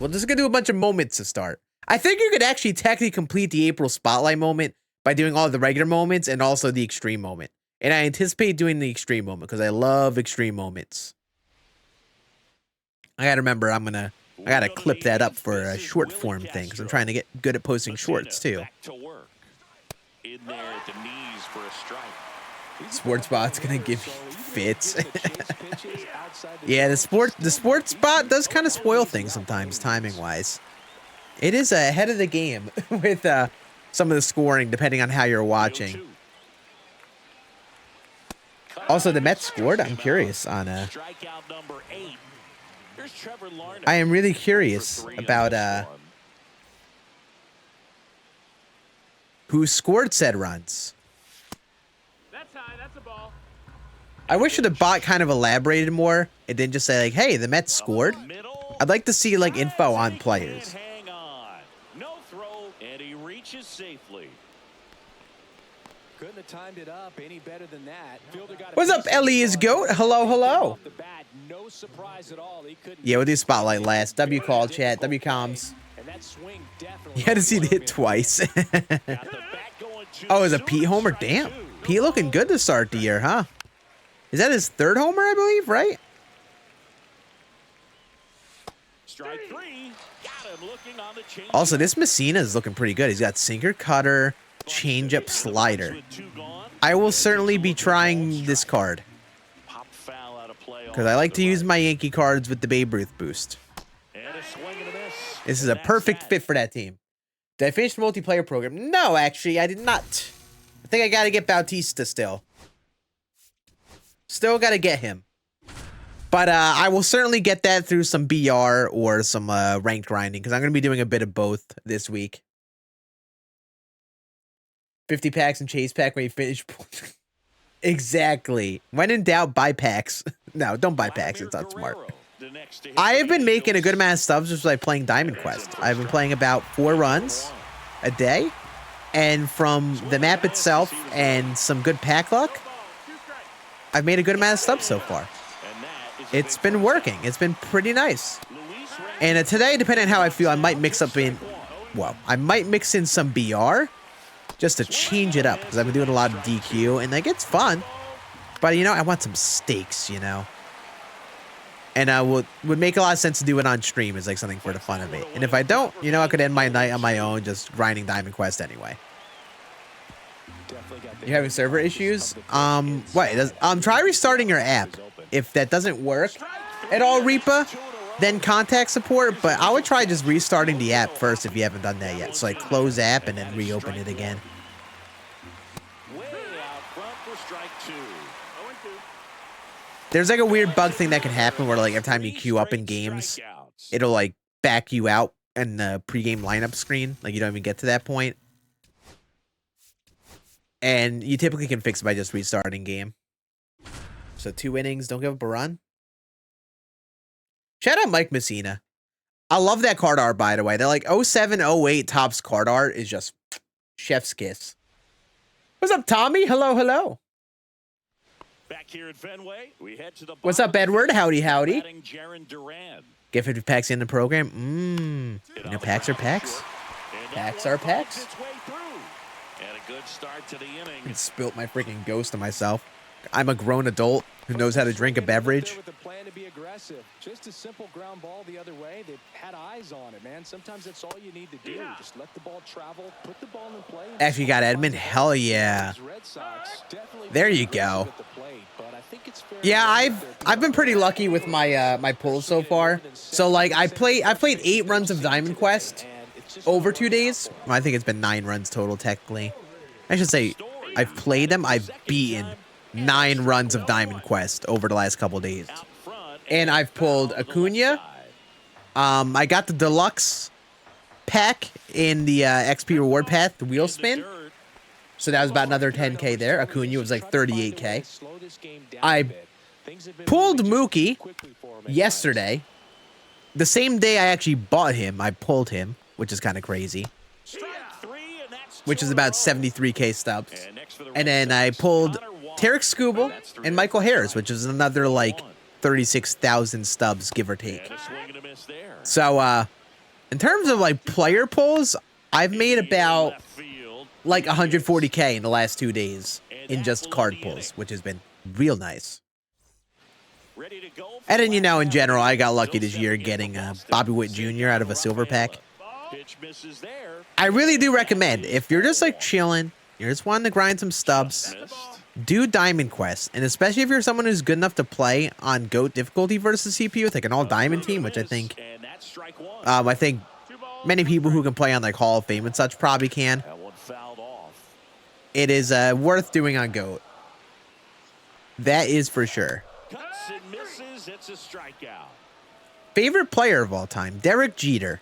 We're just gonna do a bunch of moments to start. I think you could actually technically complete the April Spotlight moment by doing all the regular moments and also the extreme moment. And I anticipate doing the extreme moment because I love extreme moments. I gotta remember I gotta clip that up for a short form thing because I'm trying to get good at posting shorts too. In there at the knees for a strike. Sports Spot's gonna give you fits. Yeah, the sports spot does kind of spoil things sometimes, timing wise. It is ahead of the game with some of the scoring, depending on how you're watching. Also, the Mets scored. I'm curious on I am really curious about who scored said runs. That's high. That's a ball. I wish the bot kind of elaborated more. It didn't just say like, "Hey, the Mets scored." I'd like to see like info on players. No throw, and he reaches safely. Couldn't have timed it up any better than that. What's up, Ellie's goat? Hello, hello. No surprise at all. Yeah, we'll do spotlight last. W call chat. W comms. You had to see the hit twice. Oh, it was a Pete homer? Damn. Pete looking good to start the year, huh? Is that his third homer, I believe, right? Strike three. Got him looking on the change. Also, this Messina is looking pretty good. He's got sinker, cutter, changeup, slider. I will certainly be trying this card because I like to use my Yankee cards with the Babe Ruth boost. This is a perfect fit for that team. Did I finish the multiplayer program? No, actually, I did not. I think I got to get Bautista still. Still got to get him. But I will certainly get that through some BR or some ranked grinding because I'm going to be doing a bit of both this week. 50 packs and chase pack when you finish. Exactly. When in doubt, buy packs. No, don't buy packs. It's not smart. I have been making a good amount of subs just by playing Diamond Quest. I've been playing about 4 runs a day. And from the map itself and some good pack luck, I've made a good amount of subs so far. It's been working. It's been pretty nice. And today, depending on how I feel, I might mix in some BR just to change it up because I've been doing a lot of DQ and like it's fun. But you know, I want some stakes, you know. And would make a lot of sense to do it on stream as like something for the fun of it. And if I don't, you know, I could end my night on my own just grinding Diamond Quest anyway. You having server issues? Try restarting your app. If that doesn't work at all, Reaper, then contact support. But I would try just restarting the app first if you haven't done that yet. So like close app and then reopen it again. There's like a weird bug thing that can happen where like every time you queue up in games, it'll like back you out in the pregame lineup screen. Like you don't even get to that point. And you typically can fix it by just restarting game. So 2 innings, don't give up a run. Shout out Mike Messina. I love that card art, by the way. They're like 07, 08 Topps card art is just chef's kiss. What's up, Tommy? Hello, hello. Back here at Fenway, we head to the What's up, Edward? Howdy, howdy. Get 50 packs in the program. You know, packs are packs. Packs are packs. And a good start to the inning. I spilt my freaking ghost on myself. I'm a grown adult who knows how to drink a beverage. With a plan to be aggressive. Just a simple ground ball the other way. They had eyes on it, man. Sometimes that's all you need to do. Just let the ball travel, put the ball in play. Actually got Edmund. Hell yeah. There you go. Yeah, I've been pretty lucky with my my pulls so far. So like I played 8 runs of Diamond Quest over 2 days. Well, I think it's been 9 runs total technically. I should say I've played them. I've beaten 9 runs of Diamond Quest over the last couple days. And I've pulled Acuna. I got the deluxe pack in the XP reward path, the wheel spin. So that was about another 10K there. Acuna was like 38K. I pulled Mookie yesterday. The same day I actually bought him, I pulled him, which is kind of crazy. Which is about 73K stubs. And then I pulled Tarek Skubal and Michael Harris, which is another like 36,000 stubs, give or take. So In terms of like player pulls, I've made about like 140K in the last 2 days in just card pulls, which has been real nice. And then, you know, in general, I got lucky this year getting Bobby Witt Jr. out of a silver pack. I really do recommend, if you're just like chilling, you're just wanting to grind some stubs, do Diamond Quest. And especially if you're someone who's good enough to play on GOAT difficulty versus CPU with like an all diamond team, which I think many people who can play on like Hall of Fame and such probably can. It is worth doing on GOAT. That is for sure. It's a strikeout. Favorite player of all time, Derek Jeter.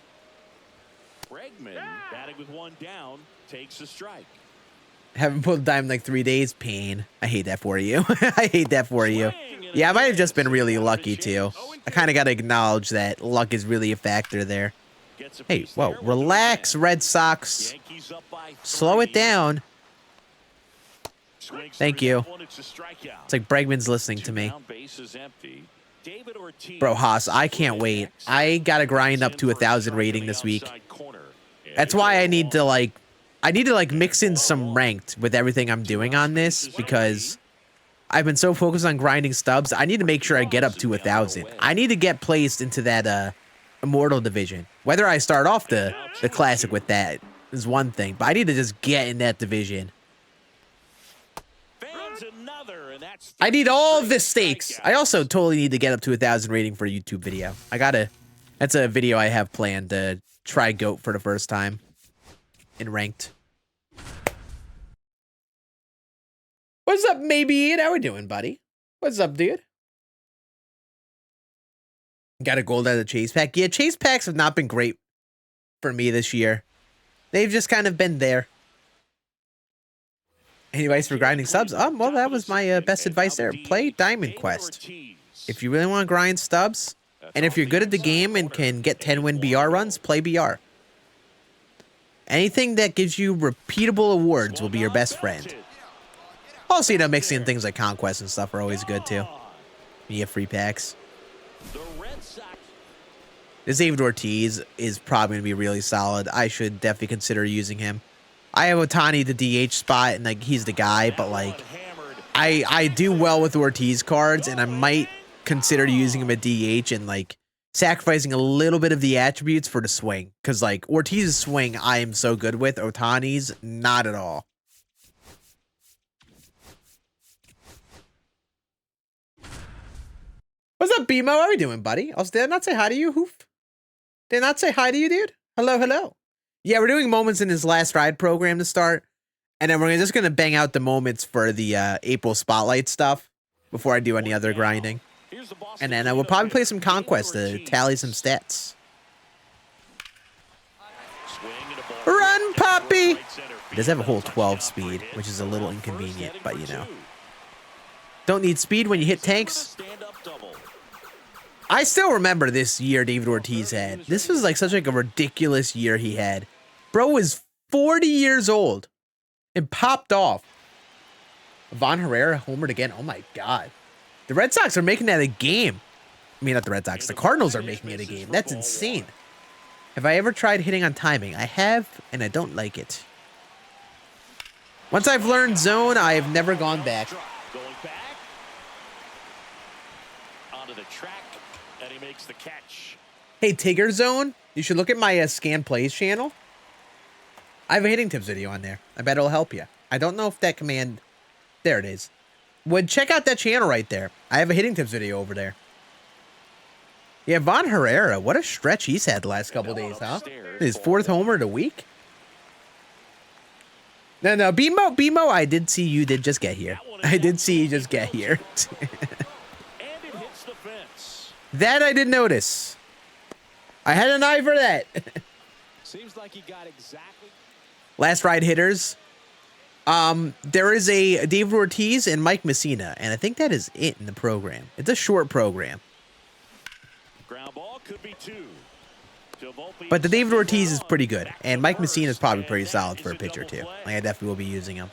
Bregman batting with one down, takes a strike. Haven't pulled a dime in like 3 days. Pain. I hate that for you. I hate that for you. Yeah, I might have just been really lucky too. I kind of got to acknowledge that luck is really a factor there. Hey, whoa, relax, Red Sox. Slow it down. Thank you. It's like Bregman's listening to me. Bro, Haas, I can't wait. I gotta grind up to 1,000 rating this week. That's why I need to like mix in some ranked with everything I'm doing on this, because I've been so focused on grinding stubs. I need to make sure I get up to 1,000. I need to get placed into that Immortal division. Whether I start off the Classic with that is one thing, but I need to just get in that division. I need all of the stakes. I also totally need to get up to 1,000 rating for a YouTube video. That's a video I have planned to try GOAT for the first time in ranked. What's up, maybe? How we doing, buddy? What's up, dude? Got a gold out of the chase pack. Yeah, chase packs have not been great for me this year. They've just kind of been there. Any advice for grinding subs? Well, that was my best advice there. Play Diamond Quest. If you really want to grind stubs, and if you're good at the game and can get 10-win BR runs, play BR. Anything that gives you repeatable awards will be your best friend. Also, you know, mixing in things like Conquest and stuff are always good, too. You get free packs. This David Ortiz is probably going to be really solid. I should definitely consider using him. I have Ohtani the DH spot, and like he's the guy, but like I do well with Ortiz cards, and I might consider using him at DH and like sacrificing a little bit of the attributes for the swing, because like Ortiz's swing I am so good with, Ohtani's not at all. What's up, BMO? How are we doing, buddy? Also, did I not say hi to you, Hoof? Did I not say hi to you, dude? Hello, hello. Yeah, we're doing moments in his last ride program to start, and then we're just going to bang out the moments for the April Spotlight stuff before I do any other grinding. And then we'll probably play some Conquest to tally some stats. Run, Poppy! It does have a whole 12 speed, which is a little inconvenient, but you know. Don't need speed when you hit tanks. I still remember this year David Ortiz had. This was like such like a ridiculous year he had. Bro was 40 years old and popped off. Von Herrera homered again. Oh my God. The Red Sox are making that a game. I mean, not the Red Sox. The Cardinals are making it a game. That's insane. Have I ever tried hitting on timing? I have, and I don't like it. Once I've learned zone, I have never gone back. Onto the track. And he makes the catch. Hey, Tigger Zone, you should look at my Scan Plays channel. I have a hitting tips video on there. I bet it'll help you. I don't know if that command... There it is. Would check out that channel right there. I have a hitting tips video over there. Yeah, Von Herrera, what a stretch he's had the last couple days, huh? His 4th homer of the week? No, BMO, I did see you did just get here. I did see you just get here. That I did notice. I had an eye for that. Seems like he got exactly. Last ride hitters. There is a David Ortiz and Mike Messina, and I think that is it in the program. It's a short program. Ground ball could be 2. But the David Ortiz is pretty good, and Mike Messina is probably pretty solid for a pitcher too. Like, I definitely will be using him.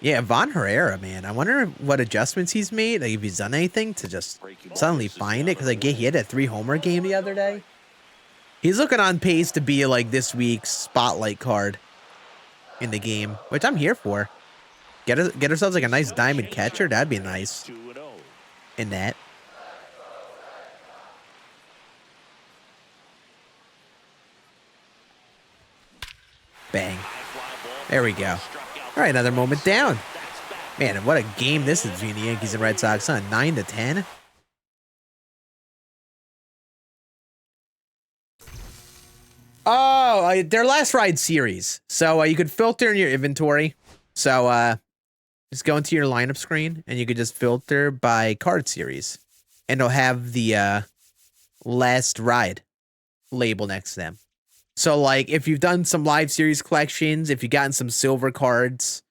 Yeah, Von Herrera, man. I wonder what adjustments he's made. Like if he's done anything to just suddenly find it. Because like he had a 3-homer game the other day. He's looking on pace to be like this week's spotlight card in the game, which I'm here for. Get ourselves like a nice diamond catcher. That'd be nice. In that. Bang. There we go. All right, another moment down. Man, and what a game this is between the Yankees and Red Sox, huh? 9-10. Oh, their last ride series. So you could filter in your inventory. So just go into your lineup screen and you could just filter by card series. And it'll have the last ride label next to them. So like if you've done some live series collections, if you've gotten some silver cards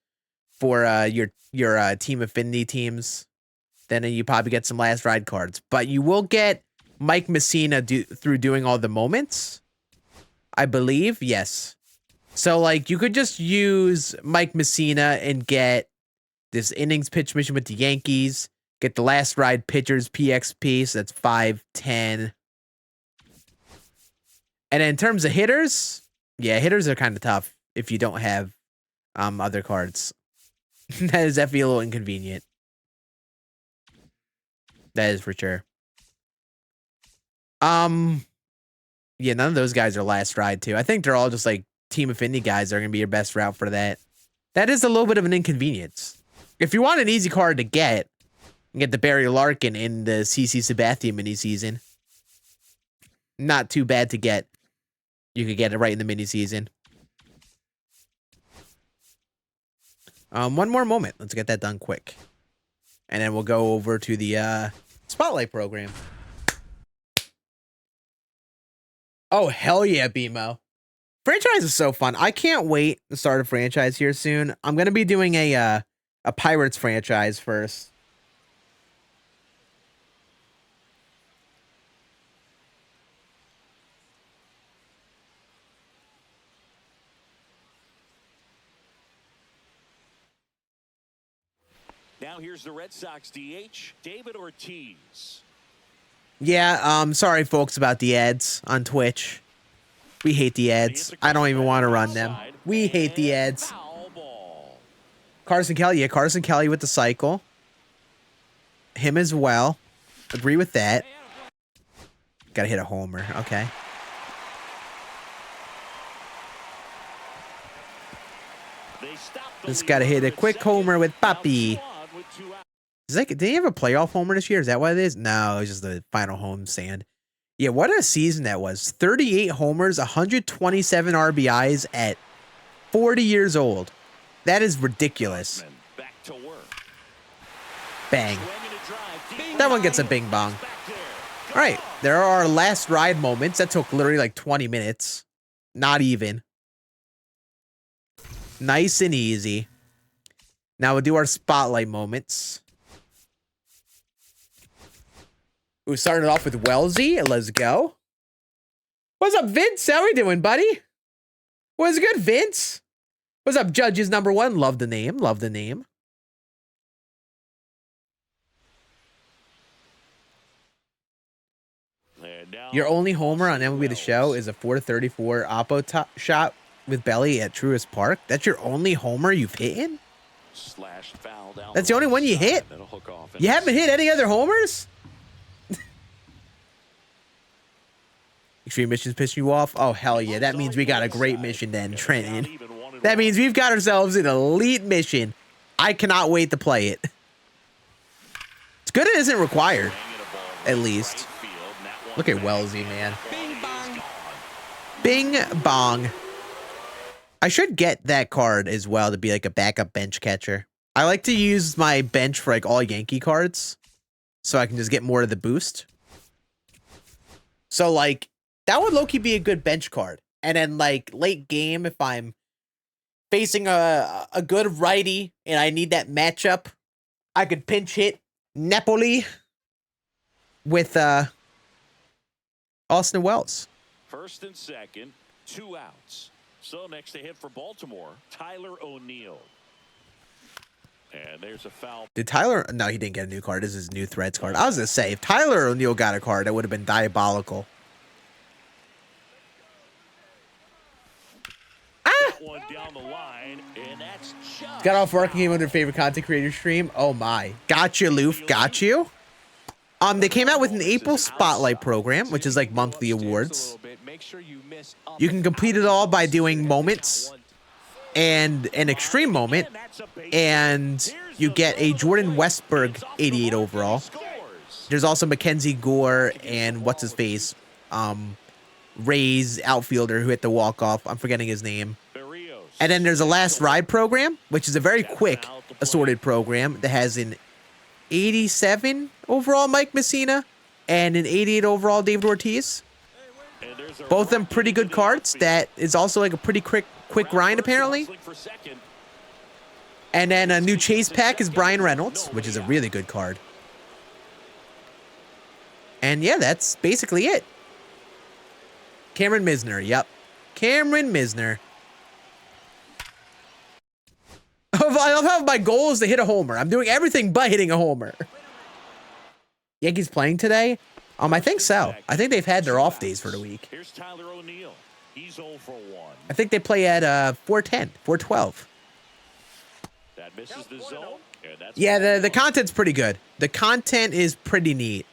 for your team affinity teams, then you probably get some last ride cards. But you will get Mike Messina through doing all the moments. I believe, yes. So, like, you could just use Mike Messina and get this innings pitch mission with the Yankees, get the last ride pitchers PXP, so that's 5, 10. And in terms of hitters, yeah, hitters are kind of tough if you don't have other cards. That is definitely a little inconvenient. That is for sure. Yeah, none of those guys are last ride too. I think they're all just like team affinity guys that are gonna be your best route for that. That is a little bit of an inconvenience. If you want an easy card to get the Barry Larkin in the CC Sabathia mini season. Not too bad to get. You could get it right in the mini season. One more moment. Let's get that done quick. And then we'll go over to the Spotlight program. Oh, hell yeah, BMO. Franchise is so fun. I can't wait to start a franchise here soon. I'm going to be doing a Pirates franchise first. Now here's the Red Sox DH, David Ortiz. Yeah, sorry folks about the ads on Twitch. We hate the ads. I don't even want to run them. We hate the ads. Carson Kelly, yeah, Carson Kelly with the cycle. Him as well. Agree with that. Gotta hit a homer, okay. Just gotta hit a quick homer with Papi. Did he have a playoff homer this year? Is that what it is? No, it was just the final home stand. Yeah, what a season that was. 38 homers, 127 RBIs at 40 years old. That is ridiculous. Bang. That one gets a bing bong. All right, there are our last ride moments. That took literally like 20 minutes. Not even. Nice and easy. Now we'll do our spotlight moments. We started off with Wellesley. Let's go. What's up, Vince? How we doing, buddy? What's good, Vince? What's up, Judges number 1? Love the name. Love the name. Your only homer on MLB The Show is a 434 Oppo shot with belly at Truist Park. That's your only homer you've hit in? That's the only one you hit? You haven't hit any other homers? Extreme missions piss you off? Oh, hell yeah. That means we got a great mission then, Trenton. That means we've got ourselves an elite mission. I cannot wait to play it. It's good it isn't required, at least. Look at Wellesley, man. Bing bong. I should get that card as well to be like a backup bench catcher. I like to use my bench for like all Yankee cards so I can just get more of the boost. So like that would low-key be a good bench card. And then like late game, if I'm facing a good righty and I need that matchup, I could pinch hit Napoli with Austin Wells. First and second, 2 outs. So next to hit for Baltimore, Tyler O'Neill. And there's a foul. Did Tyler? No, he didn't get a new card. This is his new Threads card. I was going to say, if Tyler O'Neill got a card, that would have been diabolical. One down the line, and that's Got off work and came on their favorite content creator stream. Oh my. Got you, Loof. Got you. They came out with an April Spotlight program, which is like monthly awards. You can complete it all by doing moments and an extreme moment, and you get a Jordan Westberg 88 overall. There's also Mackenzie Gore and what's his face, Ray's outfielder who hit the walk-off. I'm forgetting his name. And then there's a last ride program, which is a very quick assorted program that has an 87 overall Mike Messina and an 88 overall David Ortiz. Both of them pretty good cards. That is also like a pretty quick grind apparently. And then a new chase pack is Brian Reynolds, which is a really good card. And yeah, that's basically it. Cameron Misner, yep. Cameron Misner. I love how my goal is to hit a homer. I'm doing everything but hitting a homer. Yankees playing today? I think so. I think they've had their off days for the week. Here's Tyler O'Neill. He's 0 for 1. I think they play at 4:10, 4:12. That misses the zone. Yeah, the content's pretty good. The content is pretty neat.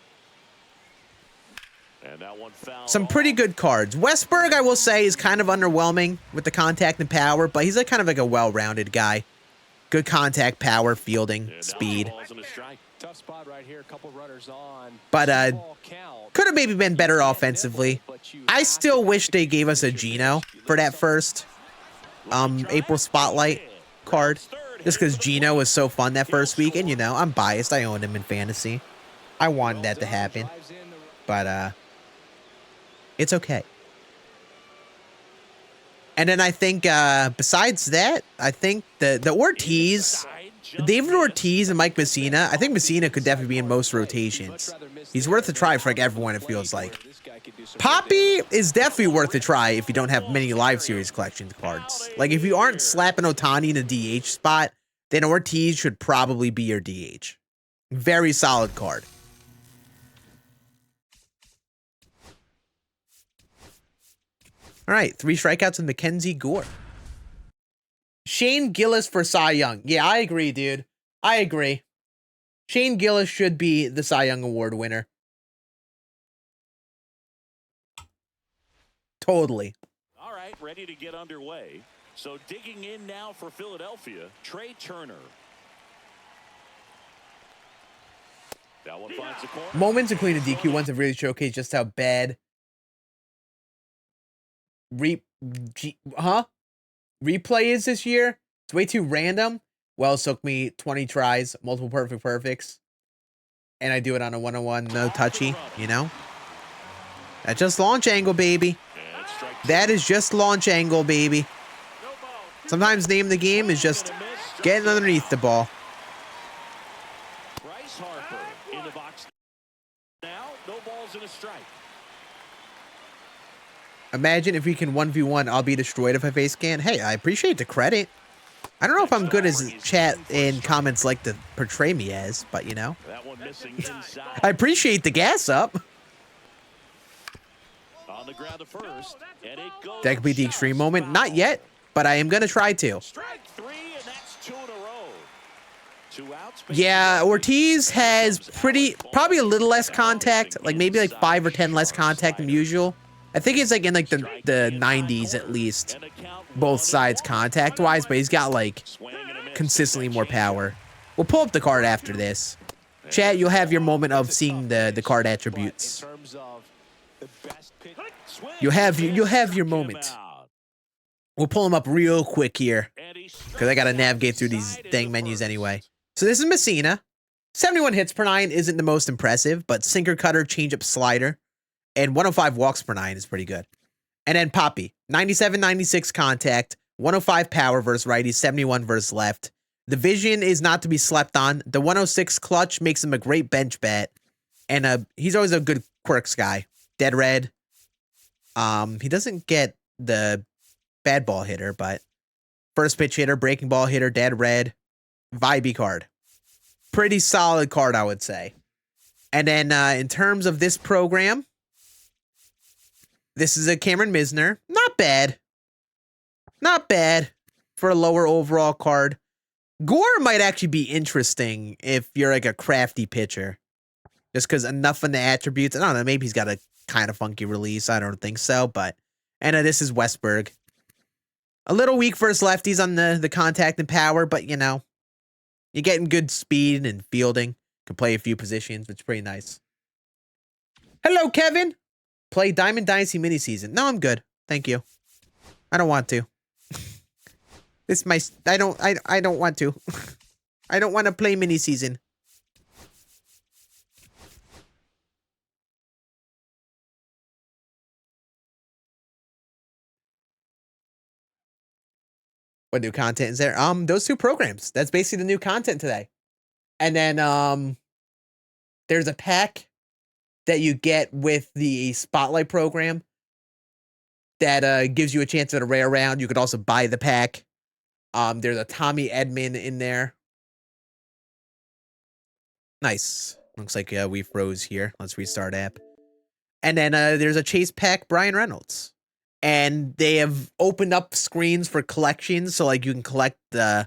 And that one foul. Some pretty good cards. Westberg, I will say, is kind of underwhelming with the contact and power, but he's like kind of like a well-rounded guy. Good contact, power, fielding, speed. Tough spot right here. A couple runners on. But could have maybe been better offensively. I still wish they gave us a Gino for that first April Spotlight card. Just because Gino was so fun that first week. And, you know, I'm biased. I owned him in fantasy. I wanted that to happen. But it's okay. And then I think besides that, I think the Ortiz, David Ortiz and Mike Messina, I think Messina could definitely be in most rotations. He's worth a try for like everyone, it feels like. Poppy is definitely worth a try if you don't have many live series collection cards. Like if you aren't slapping Ohtani in a DH spot, then Ortiz should probably be your DH. Very solid card. All right, 3 strikeouts and Mackenzie Gore. Shane Gillis for Cy Young. Yeah, I agree, dude. I agree. Shane Gillis should be the Cy Young Award winner. Totally. All right, ready to get underway. So digging in now for Philadelphia, Trey Turner. That one finds the corner. Moments including the DQ ones have really showcased just how bad replay is this year. It's way too random. Well, it took me 20 tries, multiple perfects, and I do it on a 1-on-1 no touchy, you know? That's just launch angle, baby. That is just launch angle, baby. Sometimes name of the game is just getting underneath the ball. Bryce Harper in the box now. No balls and a strike. Imagine if we can 1v1, I'll be destroyed if I face Scann. Hey, I appreciate the credit. I don't know if I'm good as chat and comments like to portray me as, but you know. That one missing inside. I appreciate the gas up. On the ground to first, and it goes. That could be the extreme moment. Not yet, but I am going to try to. Strike 3, and that's 2 in a row. 2 outs. Yeah, Ortiz has probably a little less contact, like maybe like 5 or 10 less contact than usual. I think it's like in like the 90s at least, both sides contact-wise, but he's got like consistently more power. We'll pull up the card after this. Chat, you'll have your moment of seeing the card attributes. You'll have your moment. We'll pull them up real quick here, because I got to navigate through these dang menus anyway. So this is Messina. 71 hits per 9 isn't the most impressive, but sinker, cutter, changeup, slider, and 105 walks per 9 is pretty good. And then Poppy, 97, 96 contact, 105 power versus righty, 71 versus left. The vision is not to be slept on. The 106 clutch makes him a great bench bat. And he's always a good quirks guy. Dead red. He doesn't get the bad ball hitter, but first pitch hitter, breaking ball hitter, dead red. vibey card. Pretty solid card, I would say. And then in terms of this program, this is a Cameron Misner. Not bad. Not bad for a lower overall card. Gore might actually be interesting if you're like a crafty pitcher. Just because enough of the attributes. I don't know, maybe he's got a kind of funky release. I don't think so, but... And this is Westberg. A little weak versus lefties on the contact and power, but, you know, you're getting good speed and fielding. Can play a few positions, which is pretty nice. Hello, Kevin. Play Diamond Dynasty mini season. No, I'm good. Thank you. I don't want to. I don't want to. I don't want to play mini season. What new content is there? Those two programs. That's basically the new content today. And then there's a pack that you get with the Spotlight program that gives you a chance at a rare round. You could also buy the pack. There's a Tommy Edman in there. Nice. Looks like we froze here. Let's restart app. And then there's a chase pack, Brian Reynolds. And they have opened up screens for collections, so like you can collect the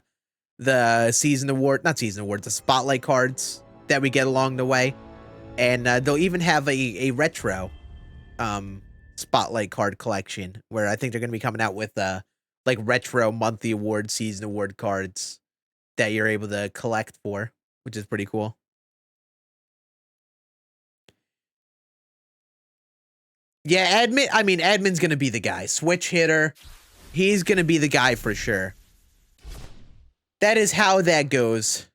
season award, not season awards, the spotlight cards that we get along the way. And they'll even have a retro spotlight card collection where I think they're going to be coming out with like retro monthly award, season award cards that you're able to collect for, which is pretty cool. Yeah, Admin's going to be the guy. Switch hitter. He's going to be the guy for sure. That is how that goes.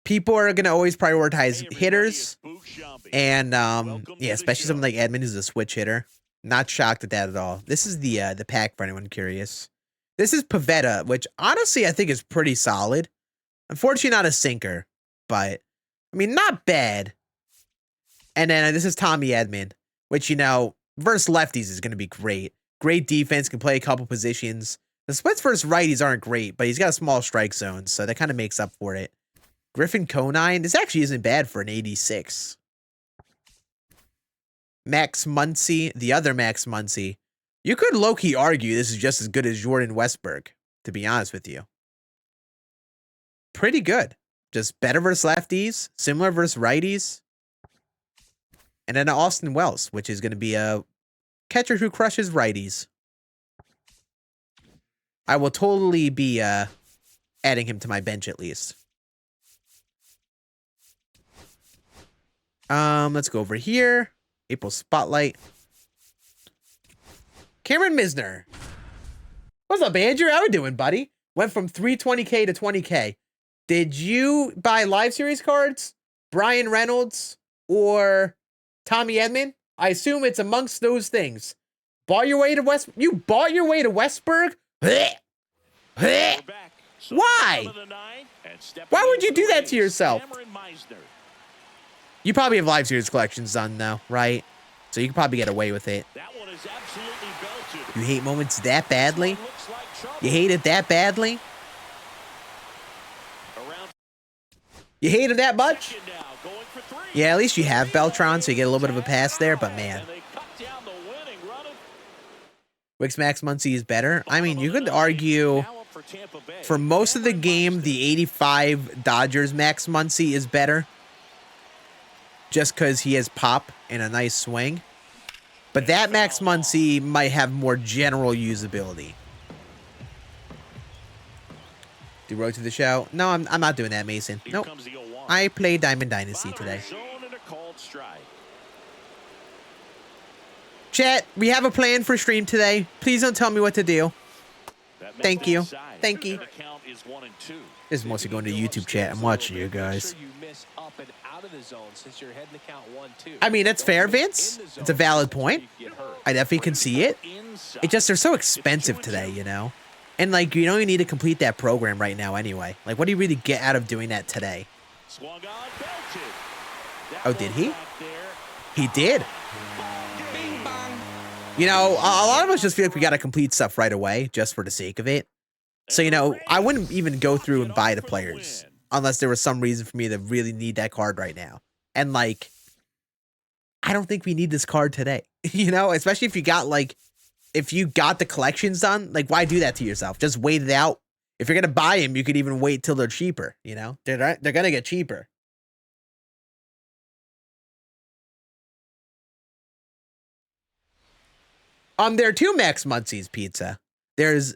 People are going to always prioritize hitters. And, yeah, especially someone like Admin who's a switch hitter. Not shocked at that at all. This is the pack for anyone curious. This is Pavetta, which honestly I think is pretty solid. Unfortunately, not a sinker. But, I mean, not bad. And then this is Tommy Edman, which, you know... versus lefties is going to be great. Great defense, can play a couple positions. The splits versus righties aren't great, but he's got a small strike zone, so that kind of makes up for it. Griffin Conine, this actually isn't bad for an 86. Max Muncy, the other Max Muncy. You could low-key argue this is just as good as Jordan Westberg, to be honest with you. Pretty good. Just better versus lefties, similar versus righties. And then Austin Wells, which is going to be a catcher who crushes righties. I will totally be adding him to my bench at least. Let's go over here. April Spotlight. Cameron Misner. What's up, Andrew? How we doing, buddy? Went from 320K to 20K. Did you buy live series cards? Brian Reynolds or Tommy Edman? I assume it's amongst those things. Bought your way to You bought your way to Westberg? Why? Why would you do that to yourself? You probably have live series collections done though, right? So you can probably get away with it. You hate moments that badly? You hate it that badly? You hate it that much? Yeah, at least you have Beltron, so you get a little bit of a pass there, but man. Wix Max Muncy is better. I mean, you could argue for most of the game, the 85 Dodgers Max Muncy is better. Just because he has pop and a nice swing. But that Max Muncy might have more general usability. Do road to the show? No, I'm not doing that, Mason. Nope. I play Diamond Dynasty today. Chat, we have a plan for stream today. Please don't tell me what to do. Thank you. Thank you. This is mostly going to YouTube chat. I'm watching you guys. I mean, that's fair, Vince. It's a valid point. I definitely can see it. It just, they're so expensive today, you know? And, like, you don't even need to complete that program right now anyway. Like, what do you really get out of doing that today? Oh, did he? He did. You know, a lot of us just feel like we got to complete stuff right away just for the sake of it. So, you know, I wouldn't even go through and buy the players. unless there was some reason for me to really need that card right now. And like, I don't think we need this card today. You know, especially if you got like, if you got the collections done, like why do that to yourself? Just wait it out. If you're gonna buy them, you could even wait till they're cheaper. You know, they're gonna get cheaper. There are 2 Max Muncie's pizza. There's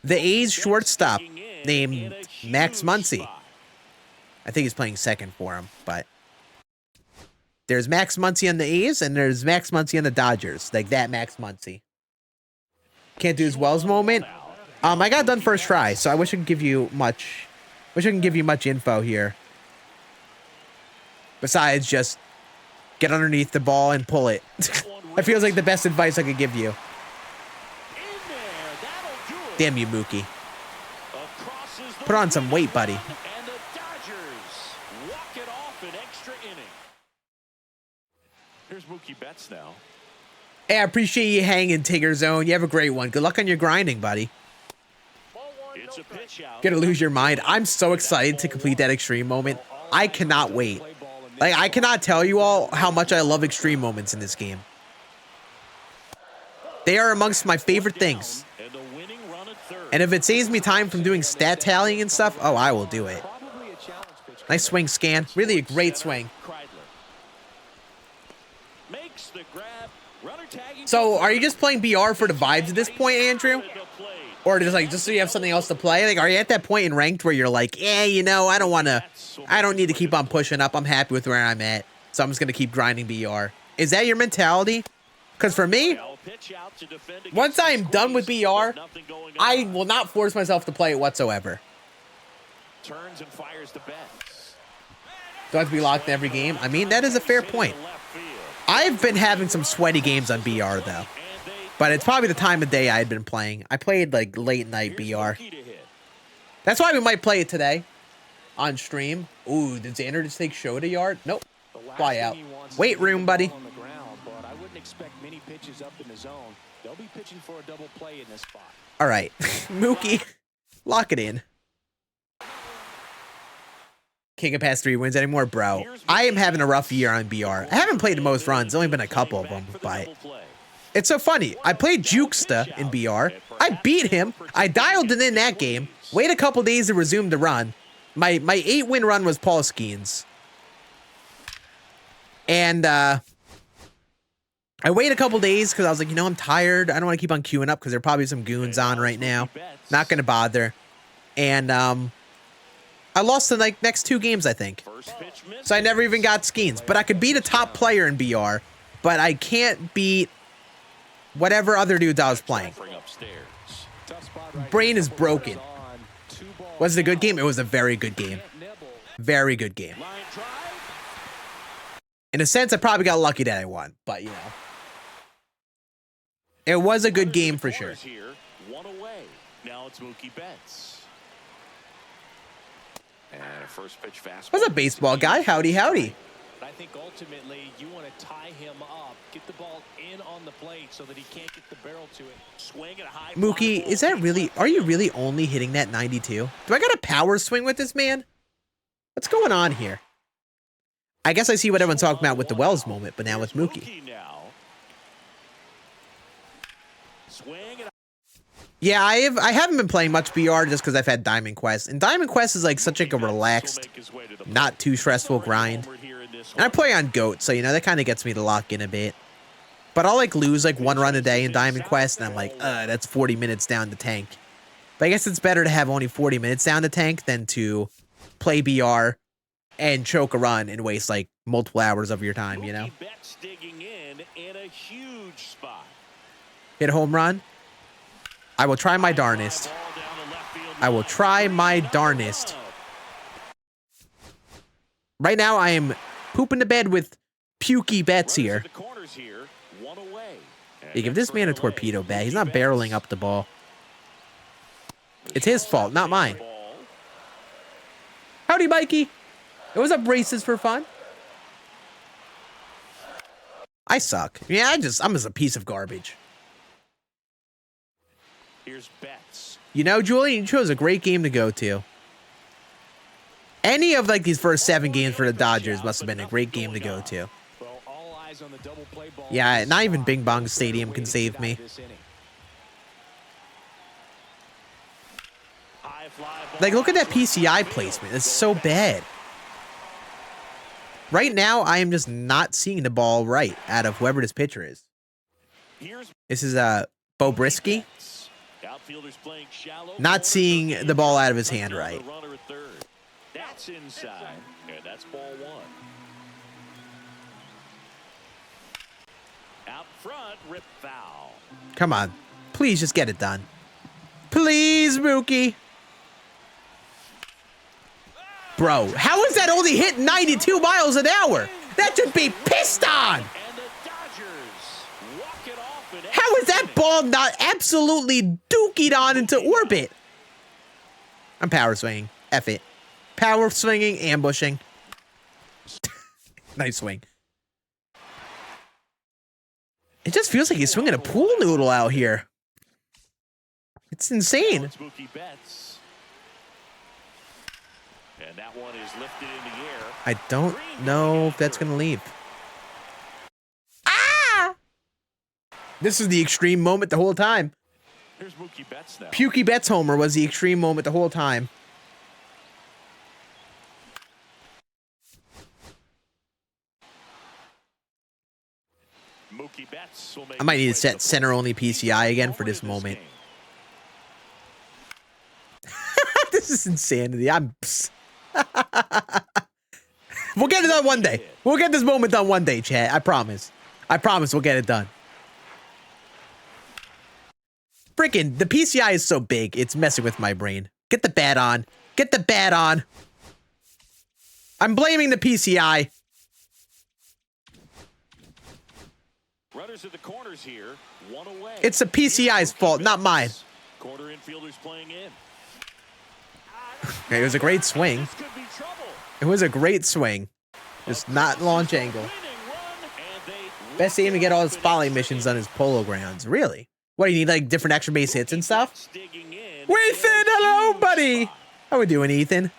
the A's shortstop named Max Muncy. I think he's playing second for him, but there's Max Muncy on the A's and there's Max Muncy on the Dodgers. Like that Max Muncy. Can't do his Wells moment. I got done first try, so I wish I could give you much. Wish I can give you much info here. Besides just get underneath the ball and pull it. That feels like the best advice I could give you. Damn you, Mookie. Put on some weight, buddy. And the Dodgers walk it off an extra inning. Here's Mookie Betts now. Hey, I appreciate you hanging, Tigger Zone. You have a great one. Good luck on your grinding, buddy. It's a pitch out. Gonna lose your mind. I'm so excited to complete that extreme moment. I cannot wait. Like, I cannot tell you all how much I love extreme moments in this game. They are amongst my favorite things. And if it saves me time from doing stat tallying and stuff, oh, I will do it. Nice swing, Scan. Really a great swing. So, are you just playing BR for the vibes at this point, Andrew? Or just so you have something else to play? Like, are you at that point in ranked where you're like, yeah, you know, I don't need to keep on pushing up. I'm happy with where I'm at. So I'm just going to keep grinding BR. Is that your mentality? Because for me, once I am done with BR, I will not force myself to play it whatsoever. Turns and fires the Betts. Do I have to be locked in every game? I mean, that is a fair point. I've been having some sweaty games on BR, though. But it's probably the time of day I had been playing. I played, like, late night BR. That's why we might play it today on stream. Ooh, did Xander just take show to yard? Nope. Fly out. Weight room, buddy. I wouldn't expect many pitches up in the zone. They'll be pitching for a double play in this spot. All right. Mookie, lock it in. Can't get past 3 wins anymore, bro. I am having a rough year on BR. I haven't played the most runs. Only been a couple of them, but it's so funny. I played Jukesta in BR. I beat him. I dialed it in that game. Wait a couple days to resume the run. My 8-win run was Paul Skeens. And I wait a couple days because I was like, you know, I'm tired. I don't want to keep on queuing up because there are probably some goons on right now. Not going to bother. And I lost the next 2 games, I think. So I never even got Skeens. But I could beat a top player in BR. But I can't beat whatever other dudes I was playing. Brain is broken. Was it a good game? It was a very good game. Very good game. In a sense, I probably got lucky that I won. But, you know. It was a good game for sure. One away. Now it's Mookie Betts. And a first pitch fastball. What's up, baseball guy? Howdy, howdy. I think ultimately you want to tie him up, get the ball in on the plate so that he can't get the barrel to it. Swing at a high. Mookie, is that really? Are you really only hitting that 92? Do I got a power swing with this man? What's going on here? I guess I see what everyone's talking about with the Wells moment, but now with Mookie. Yeah, I haven't been playing much BR just because I've had Diamond Quest. And Diamond Quest is like such like a relaxed, not too stressful grind. And I play on GOAT, so, you know, that kind of gets me to lock in a bit. But I'll like lose like 1 run a day in Diamond Quest, and I'm like, that's 40 minutes down the tank. But I guess it's better to have only 40 minutes down the tank than to play BR and choke a run and waste like multiple hours of your time, you know? Hit a home run. I will try my darnest. I will try my darnest. Right now, I am pooping the bed with pukey bets here. You give this man a torpedo bat. He's not barreling up the ball. It's his fault, not mine. Howdy, Mikey. It was up races for fun. I suck. Yeah, I'm just a piece of garbage. Here's Betts. You know, Julian, you chose a great game to go to. Any of like these first 7 games for the Dodgers must have been a great game to go to. Well, all eyes on the double play ball. Yeah, not even Bing Bong Stadium can save me. Like, look at that PCI placement. It's so bad. Right now, I am just not seeing the ball right out of whoever this pitcher is. This is Bo Brisky. Not seeing the ball out of his hand right. That's inside, and that's ball 1. Out front, rip foul. Come on. Please just get it done. Please, Mookie. Bro, how is that only hit 92 miles an hour? That should be pissed on. And the Dodgers walk it off. How is that ball not absolutely dookied on into orbit? I'm power swinging. F it. Power swinging, ambushing. Nice swing. It just feels like he's swinging a pool noodle out here. It's insane. It's Mookie Betts. And that one is lifted in the air. I don't know if that's going to leave. Ah! This is the extreme moment the whole time. Here's Mookie Betts now. Pukey Betts homer was the extreme moment the whole time. Mookie Betts will make I might need to his way set center-only PCI again for this moment. This is insanity. We'll get it done one day. We'll get this moment done one day, chat. I promise. I promise we'll get it done. Freaking, the PCI is so big, it's messing with my brain. Get the bat on. Get the bat on. I'm blaming the PCI. Runners at the corners here, one away. It's the PCI's fault, not mine. Corner infielders playing in. Okay, it was a great swing. This could be trouble. It was a great swing. Just not launch angle. Best aim to get all his spotlight missions on his polo grounds. Really? What, do you need like different extra base hits and stuff? Ethan, hello, buddy. How we doing, Ethan?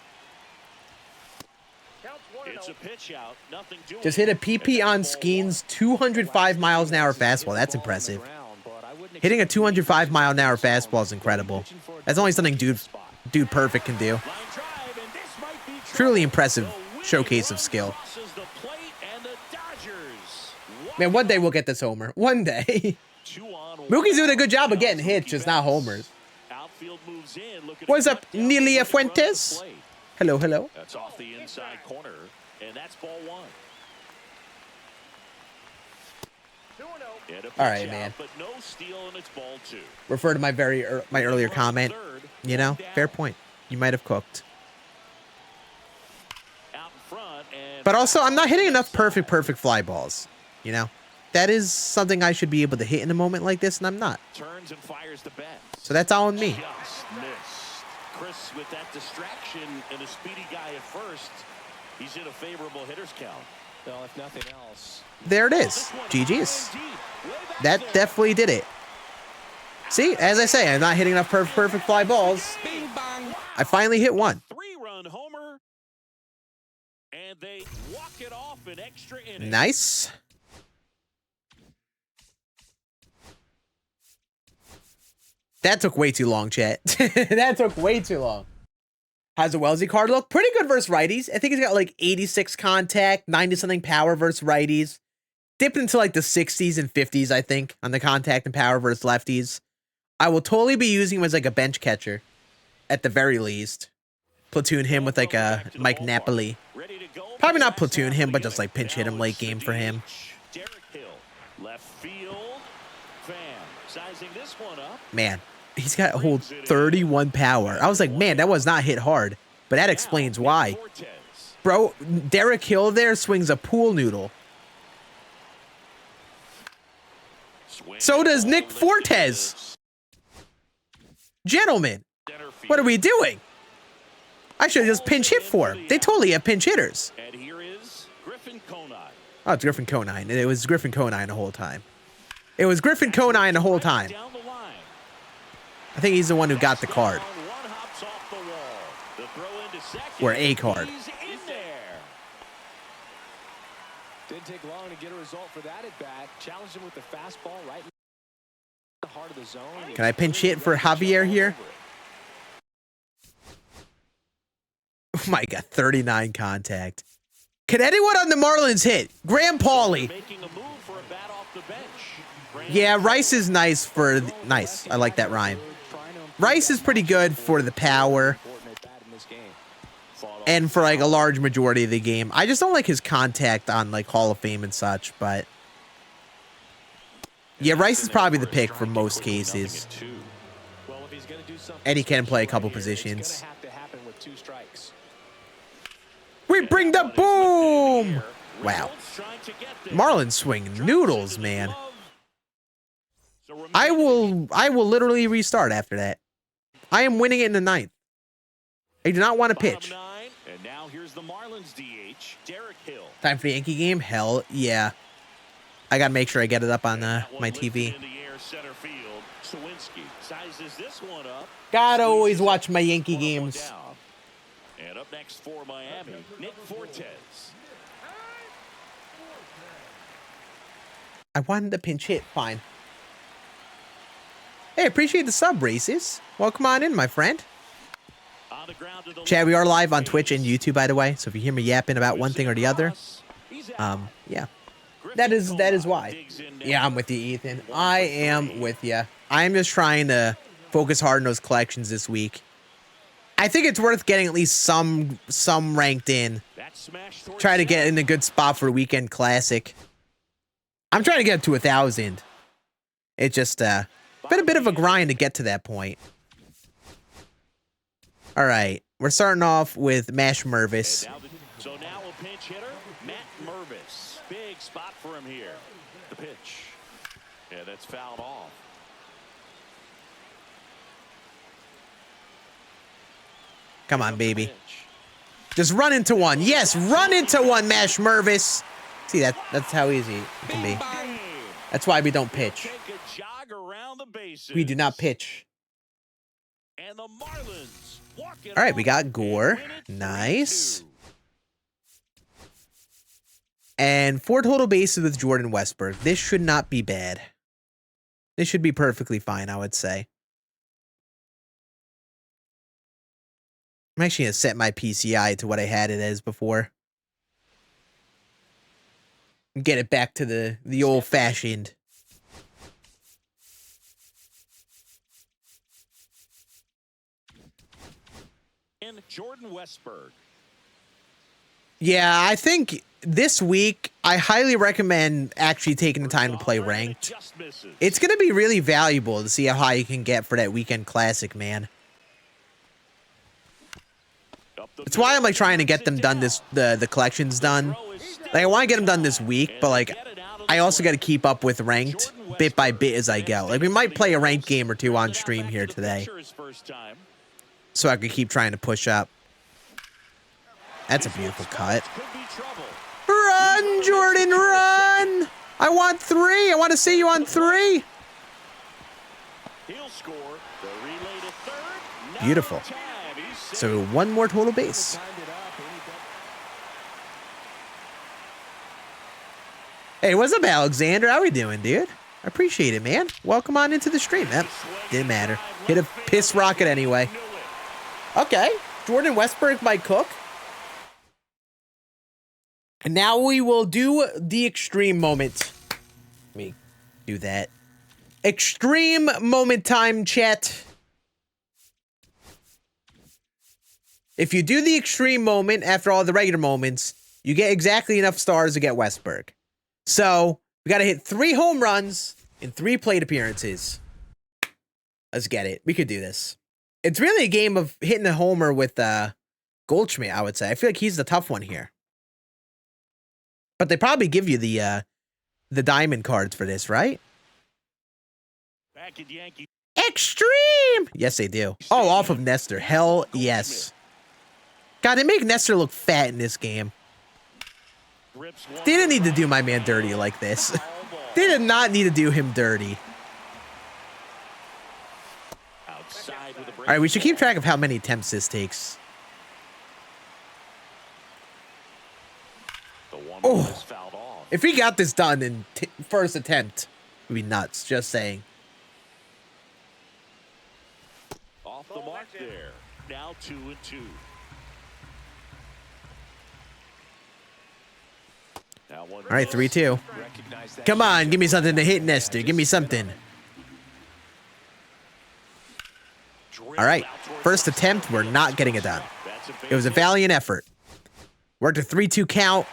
It's a pitch out. Nothing doing. Just hit a PP on Scann's 205 miles an hour fastball. That's impressive. Hitting a 205 mile an hour fastball is incredible. That's only something Dude Perfect can do. Truly impressive showcase of skill. Man, one day we'll get this homer. One day. Mookie's doing a good job of getting hits, just not homers. What's up, Nelia Fuentes? Hello, hello. That's off the inside corner, and that's ball 1. All right, man. But no steal, and it's ball 2. Refer to my my earlier comment. You know, fair point. You might have cooked. But also, I'm not hitting enough perfect fly balls. You know, that is something I should be able to hit in a moment like this, and I'm not. Turns and fires the bat. So that's all on me. Just missed. Chris with that distraction and a speedy guy at first. He's in a favorable hitter's count. Well, if nothing else. There it is. GG's. That definitely did it. See, as I say, I'm not hitting enough perfect fly balls. I finally hit one. 3-run homer. And they walk it off in extra innings. Nice. That took way too long, chat. That took way too long. How's the Wellesley card look? Pretty good versus righties. I think he's got like 86 contact, 90-something power versus righties. Dipped into like the 60s and 50s, I think, on the contact and power versus lefties. I will totally be using him as like a bench catcher, at the very least. Platoon him with like a Mike Napoli. Probably not platoon him, but just like pinch hit him late game for him. Man, he's got a whole 31 power. I was like, man, that was not hit hard. But that explains why. Bro, Derek Hill there swings a pool noodle. So does Nick Fortes. Gentlemen, what are we doing? I should have just pinch hit for him. They totally have pinch hitters. Oh, it's Griffin Conine. It was Griffin Conine the whole time. It was Griffin Conine the whole time. I think he's the one who got the card. Or a card. He's in there. Didn't take long to get a result for that at bat. Challenged him with the fastball right in the heart of the zone. Can I pinch hit for Javier here? Oh my God, 39 contact. Can anyone on the Marlins hit? Graham Pauley. Making a move for a bat off the bench. Yeah, Rice is nice for nice. I like that rhyme. Rice is pretty good for the power and for like a large majority of the game. I just don't like his contact on like Hall of Fame and such, but yeah, Rice is probably the pick for most cases. And he can play a couple positions. We bring the boom! Wow. Marlins swing noodles, man. I will literally restart after that. I am winning it in the ninth. I do not want to pitch. And now here's the Marlins DH, Derek Hill. Time for the Yankee game? Hell yeah. I gotta make sure I get it up on my TV. Gotta always watch my Yankee games. And up next for Miami, Nick Fortes. I wanted to pinch hit. Fine. Hey, appreciate the sub, Races. Welcome on in, my friend. Chad, we are live on Twitch and YouTube, by the way. So if you hear me yapping about one thing or the other, yeah, that is why. Yeah, I'm with you, Ethan. I am with you. I am just trying to focus hard on those collections this week. I think it's worth getting at least some ranked in. Try to get in a good spot for a weekend classic. I'm trying to get to 1,000. It's just been a bit of a grind to get to that point. All right, we're starting off with Mash Mervis. So now a pinch hitter, Matt Mervis. Big spot for him here. The pitch. Yeah, that's fouled off. Come on, baby. Just run into one. Yes, run into one, Mash Mervis. See, that's how easy it can be. That's why we don't pitch. We do not pitch. And the Marlins walk it. All right, we got Gore. Nice. And 4 total bases with Jordan Westburg. This should not be bad. This should be perfectly fine, I would say. I'm actually going to set my PCI to what I had it as before. Get it back to the old-fashioned. And Jordan Westburg. Yeah, I think this week, I highly recommend actually taking the time to play ranked. It's going to be really valuable to see how high you can get for that weekend classic, man. That's why I'm like trying to get them done the collections done. Like I want to get them done this week, but like I also got to keep up with ranked bit by bit as I go. Like we might play a ranked game or two on stream here today, so I can keep trying to push up. That's a beautiful cut. Run, Jordan, run! I want 3. I want to see you on 3. Beautiful. So 1 more total base. Hey, what's up, Alexander? How we doing, dude? I appreciate it, man. Welcome on into the stream, man. Didn't matter. Hit a piss rocket anyway. Okay. Jordan Westburg might cook. And now we will do the extreme moment. Let me do that. Extreme moment time, chat. If you do the extreme moment after all the regular moments, you get exactly enough stars to get Westburg. So, we got to hit 3 home runs in 3 plate appearances. Let's get it. We could do this. It's really a game of hitting a homer with Goldschmidt, I would say. I feel like he's the tough one here. But they probably give you the diamond cards for this, right? Extreme! Yes, they do. Oh, off of Nestor. Hell yes. God, they make Nestor look fat in this game. They didn't need to do my man dirty like this. They did not need to do him dirty. All right, we should keep track of how many attempts this takes. Oh, was fouled off. if he got this done in first attempt, it would be nuts. Just saying. Off the mark there. Now 2-2. All right, 3-2. Come on, give me something to hit, Nestor. Give me something. All right, first attempt, we're not getting it done. It was a valiant effort. Worked a 3-2 count.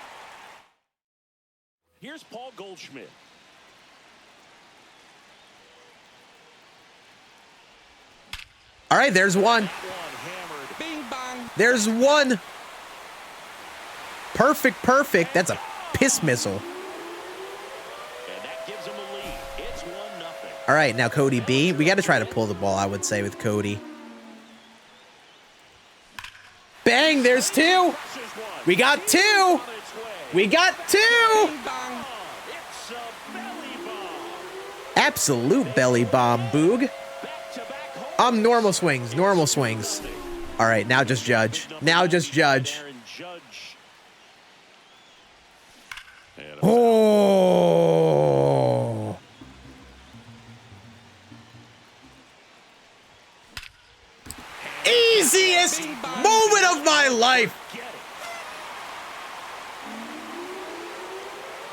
Here's Paul Goldschmidt. All right, there's one. There's one. Perfect. That's a piss missile. And that gives him a lead. It's 1-0. All right, now Cody B. We got to try to pull the ball, I would say, with Cody. Bang, there's two. We got two. We got two. It's a belly bomb. Absolute belly bomb, Boog. Normal swings, normal swings. All right, now just judge. Now just judge. Oh. Easiest moment of my life.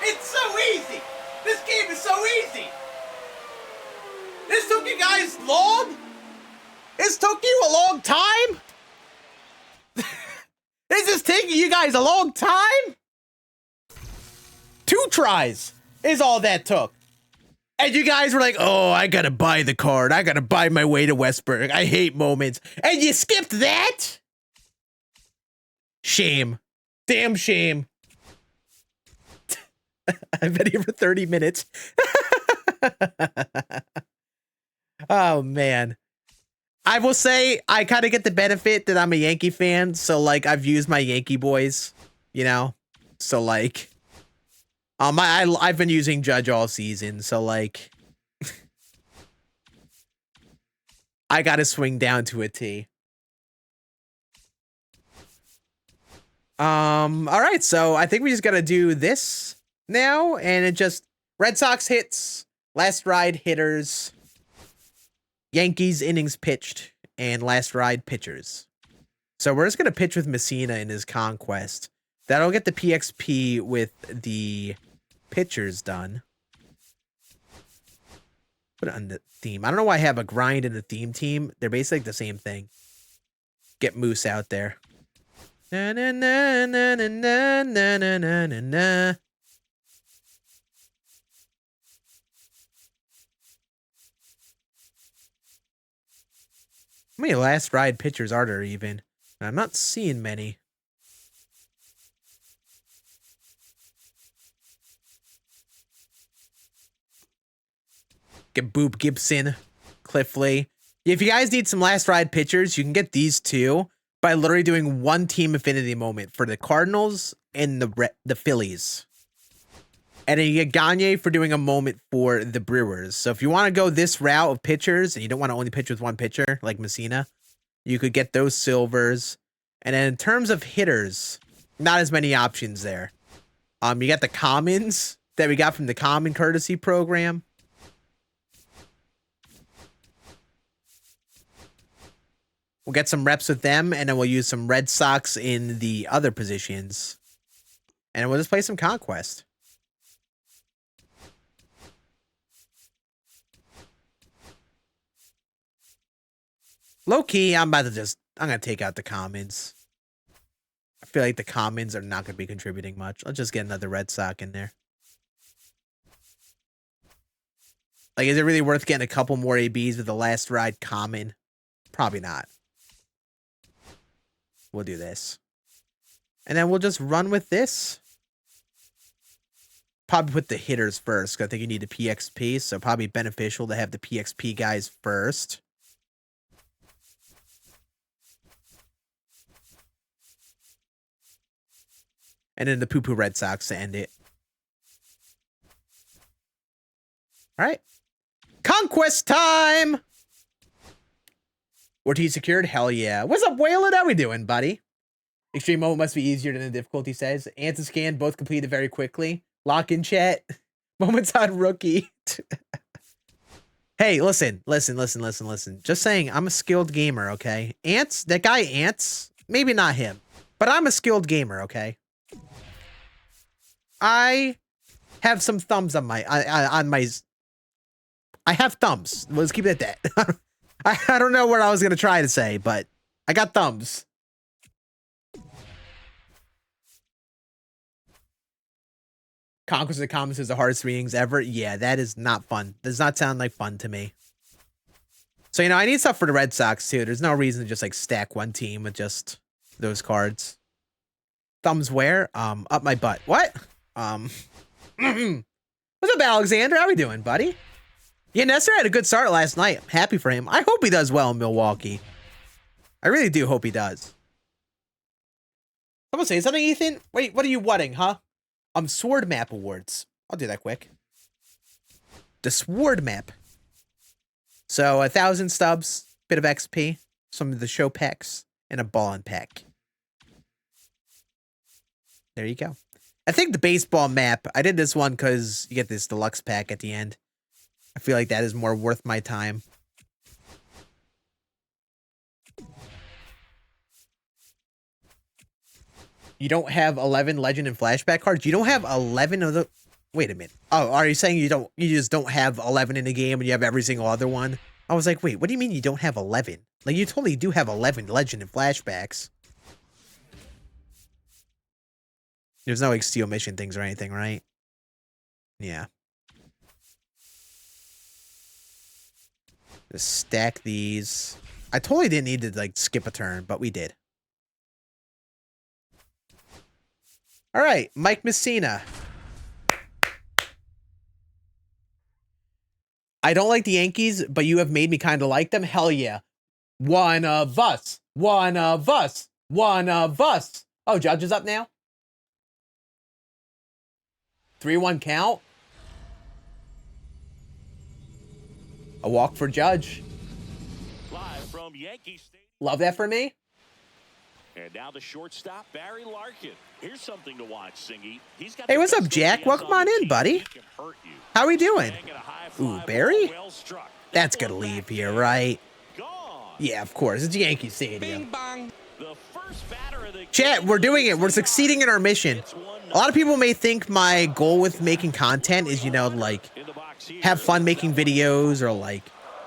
It's so easy. This game is so easy. This took you guys long? This took you a long time? This is taking you guys a long time? 2 tries is all that took. And you guys were like, oh, I gotta buy the card. I gotta buy my way to Westburg. I hate moments. And you skipped that? Shame. Damn shame. I've been here for 30 minutes. Oh, man. I will say I kind of get the benefit that I'm a Yankee fan. So, like, I've used my Yankee boys, you know? So, like, I've been using Judge all season. So, like, I got to swing down to a T. All right. So, I think we just got to do this now. And it just Red Sox hits, last ride hitters, Yankees innings pitched, and last ride pitchers. So we're just going to pitch with Messina in his conquest. That'll get the PXP with the pitchers done. Put it on the theme. I don't know why I have a grind and a theme team. They're basically the same thing. Get Moose out there. Na na na na na na na na na na. How many last ride pitchers are there even? I'm not seeing many. Get Boop Gibson, Cliffley. If you guys need some last ride pitchers, you can get these two by literally doing one team affinity moment for the Cardinals and the Phillies. And then you get Gagne for doing a moment for the Brewers. So if you want to go this route of pitchers and you don't want to only pitch with one pitcher like Messina, you could get those silvers. And then in terms of hitters, not as many options there. You got the commons that we got from the Common Courtesy Program. We'll get some reps with them, and then we'll use some Red Sox in the other positions. And we'll just play some Conquest. Low key, I'm going to take out the commons. I feel like the commons are not going to be contributing much. I'll just get another Red Sox in there. Like, is it really worth getting a couple more ABs with the last ride common? Probably not. We'll do this. And then we'll just run with this. Probably put the hitters first, because I think you need a PXP, so probably beneficial to have the PXP guys first. And then the Poo-Poo Red Sox to end it. All right. Conquest time! Ortiz secured? Hell yeah. What's up, Waylon? How we doing, buddy? Extreme mode must be easier than the difficulty says. Ants and Scan both completed very quickly. Lock in chat. Moments on rookie. Hey, listen. Just saying, I'm a skilled gamer, okay? Ants, that guy Ants, maybe not him, but I'm a skilled gamer, okay? I have some thumbs on my, I have thumbs. Let's keep it at that. I don't know what I was going to try to say, but I got thumbs. Conquest of the Commons is the hardest readings ever. Yeah, that is not fun. Does not sound like fun to me. So, you know, I need stuff for the Red Sox, too. There's no reason to just, like, stack one team with just those cards. Thumbs where? Up my butt. What? What's up, Alexander? How we doing, buddy? Yeah, Nestor had a good start last night. I'm happy for him. I hope he does well in Milwaukee. I really do hope he does. Someone say something, Ethan? Wait, what are you whatting, huh? Sword Map Awards. I'll do that quick. The Sword Map. So 1,000 stubs, bit of XP, some of the show packs, and a ball pack. There you go. I think the baseball map, I did this one because you get this deluxe pack at the end. I feel like that is more worth my time. You don't have 11 legend and flashback cards? You don't have 11 of the... Wait a minute. Oh, are you saying you just don't have 11 in the game and you have every single other one? I was like, wait, what do you mean you don't have 11? Like, you totally do have 11 legend and flashbacks. There's no, like, steel mission things or anything, right? Yeah. Just stack these. I totally didn't need to, like, skip a turn, but we did. All right, Mike Messina. I don't like the Yankees, but you have made me kind of like them. Hell yeah. One of us. One of us. One of us. Oh, Judge is up now? 3-1 count. A walk for Judge. Live from Yankee Stadium. Love that for me. And now the shortstop, Barry Larkin. Here's something to watch, Singy. He's got Hey, what's up, Jack? Welcome on in, buddy. How we doing? Ooh, Barry? That's gonna leave here, right? Yeah, of course. It's Yankee Stadium. Chat, we're doing it. We're succeeding in our mission. A lot of people may think my goal with making content is, you know, like, have fun making videos or, like,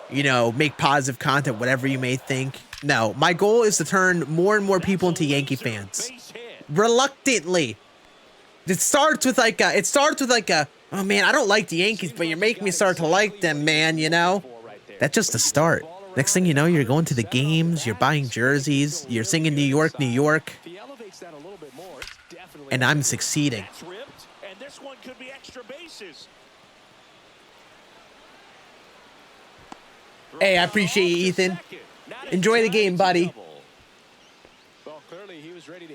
you know, make positive content, whatever you may think. No, my goal is to turn more and more people into Yankee fans. Reluctantly. It starts with like a, oh man, I don't like the Yankees, but you're making me start to like them, man, you know? That's just the start. Next thing you know, you're going to the games, you're buying jerseys, you're singing New York, New York. And I'm succeeding. And this one could be extra bases. Hey, I appreciate you, Ethan. Enjoy the game, buddy.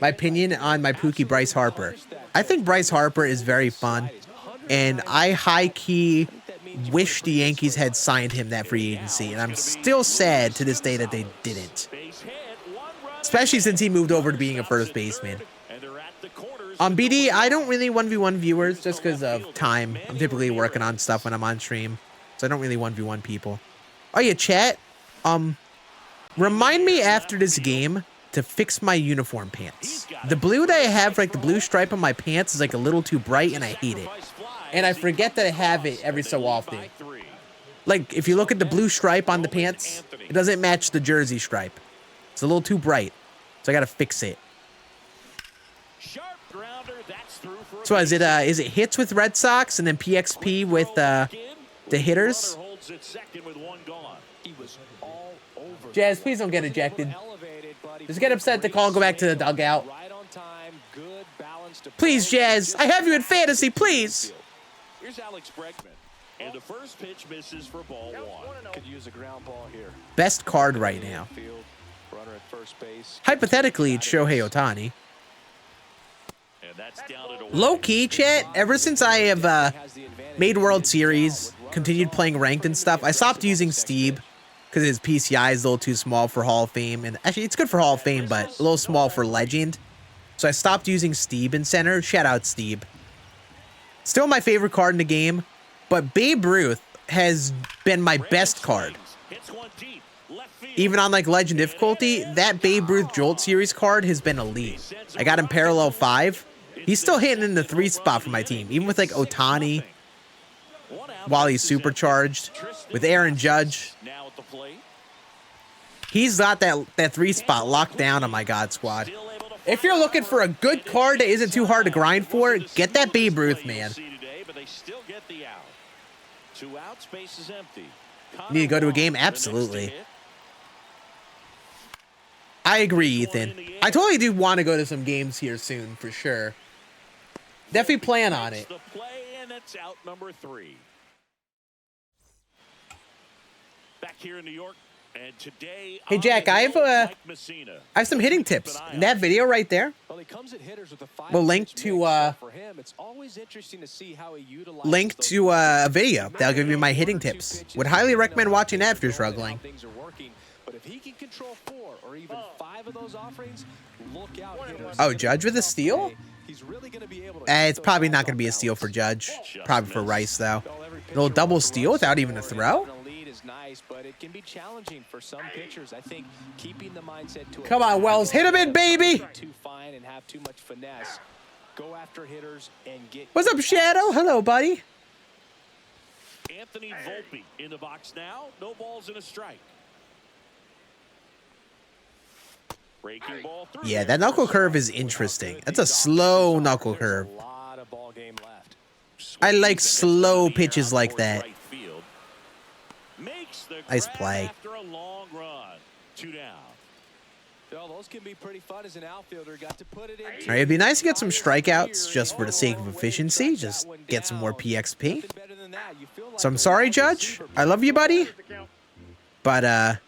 My opinion on my Pookie Bryce Harper. I think Bryce Harper is very fun. And I high-key wish the Yankees had signed him that free agency. And I'm still sad to this day that they didn't. Especially since he moved over to being a first baseman. BD, I don't really 1v1 viewers just because of time. I'm typically working on stuff when I'm on stream. So I don't really 1v1 people. Oh yeah, chat. Remind me after this game to fix my uniform pants. The blue that I have, like the blue stripe on my pants, is like a little too bright and I hate it. And I forget that I have it every so often. Like, if you look at the blue stripe on the pants, it doesn't match the jersey stripe. It's a little too bright. So I gotta fix it. So is it hits with Red Sox and then PXP with the hitters? Jazz, please don't get ejected. Just get upset to call and go back to the dugout. Please, Jazz, I have you in fantasy, please. Here's Alex Bregman. And the first pitch misses for ball one. Could use a ground ball here. Best card right now. Hypothetically, it's Shohei Ohtani. Low-key, chat, ever since I have made World Series, continued playing ranked and stuff, I stopped using Steve because his PCI is a little too small for Hall of Fame. And actually, it's good for Hall of Fame, but a little small for Legend. So I stopped using Steve in center. Shout out Steve. Still my favorite card in the game, but Babe Ruth has been my best card. Even on like legend difficulty, that Babe Ruth Jolt series card has been elite. I got him parallel 5. He's still hitting in the 3 spot for my team, even with like Otani while he's supercharged, with Aaron Judge. He's got that 3 spot locked down on my God squad. If you're looking for a good card that isn't too hard to grind for, get that Babe Ruth, man. Need to go to a game? Absolutely. I agree, Ethan. I totally do want to go to some games here soon, for sure. Definitely plan on it. Back here in New York, and today, hey Jack, I have some hitting tips. That video right there will link to a video that'll give you my hitting tips. Would highly recommend watching that if you're struggling. Oh, Judge with a steal? It's probably not going to be a steal for Judge. Probably for Rice, though. A little double steal without even a throw? Nice, but it can be challenging for some pitchers. I think keeping the mindset to come on, Wells, hit him in, baby. Too fine and have too much finesse. Go after hitters and get. What's up, Shadow? Hello, buddy. Anthony Volpe in the box now. No balls and a strike. Breaking ball through. Yeah, that knuckle curve is interesting. That's a slow knuckle curve. A lot of ball game left. I like slow pitches like that. Nice play. After a long run. 2 down. Well, those can be pretty fun as an outfielder. Got to put it in. All right, it'd be nice to get some strikeouts just for the sake of efficiency. Just get some more PXP. So I'm sorry, Judge. I love you, buddy. But,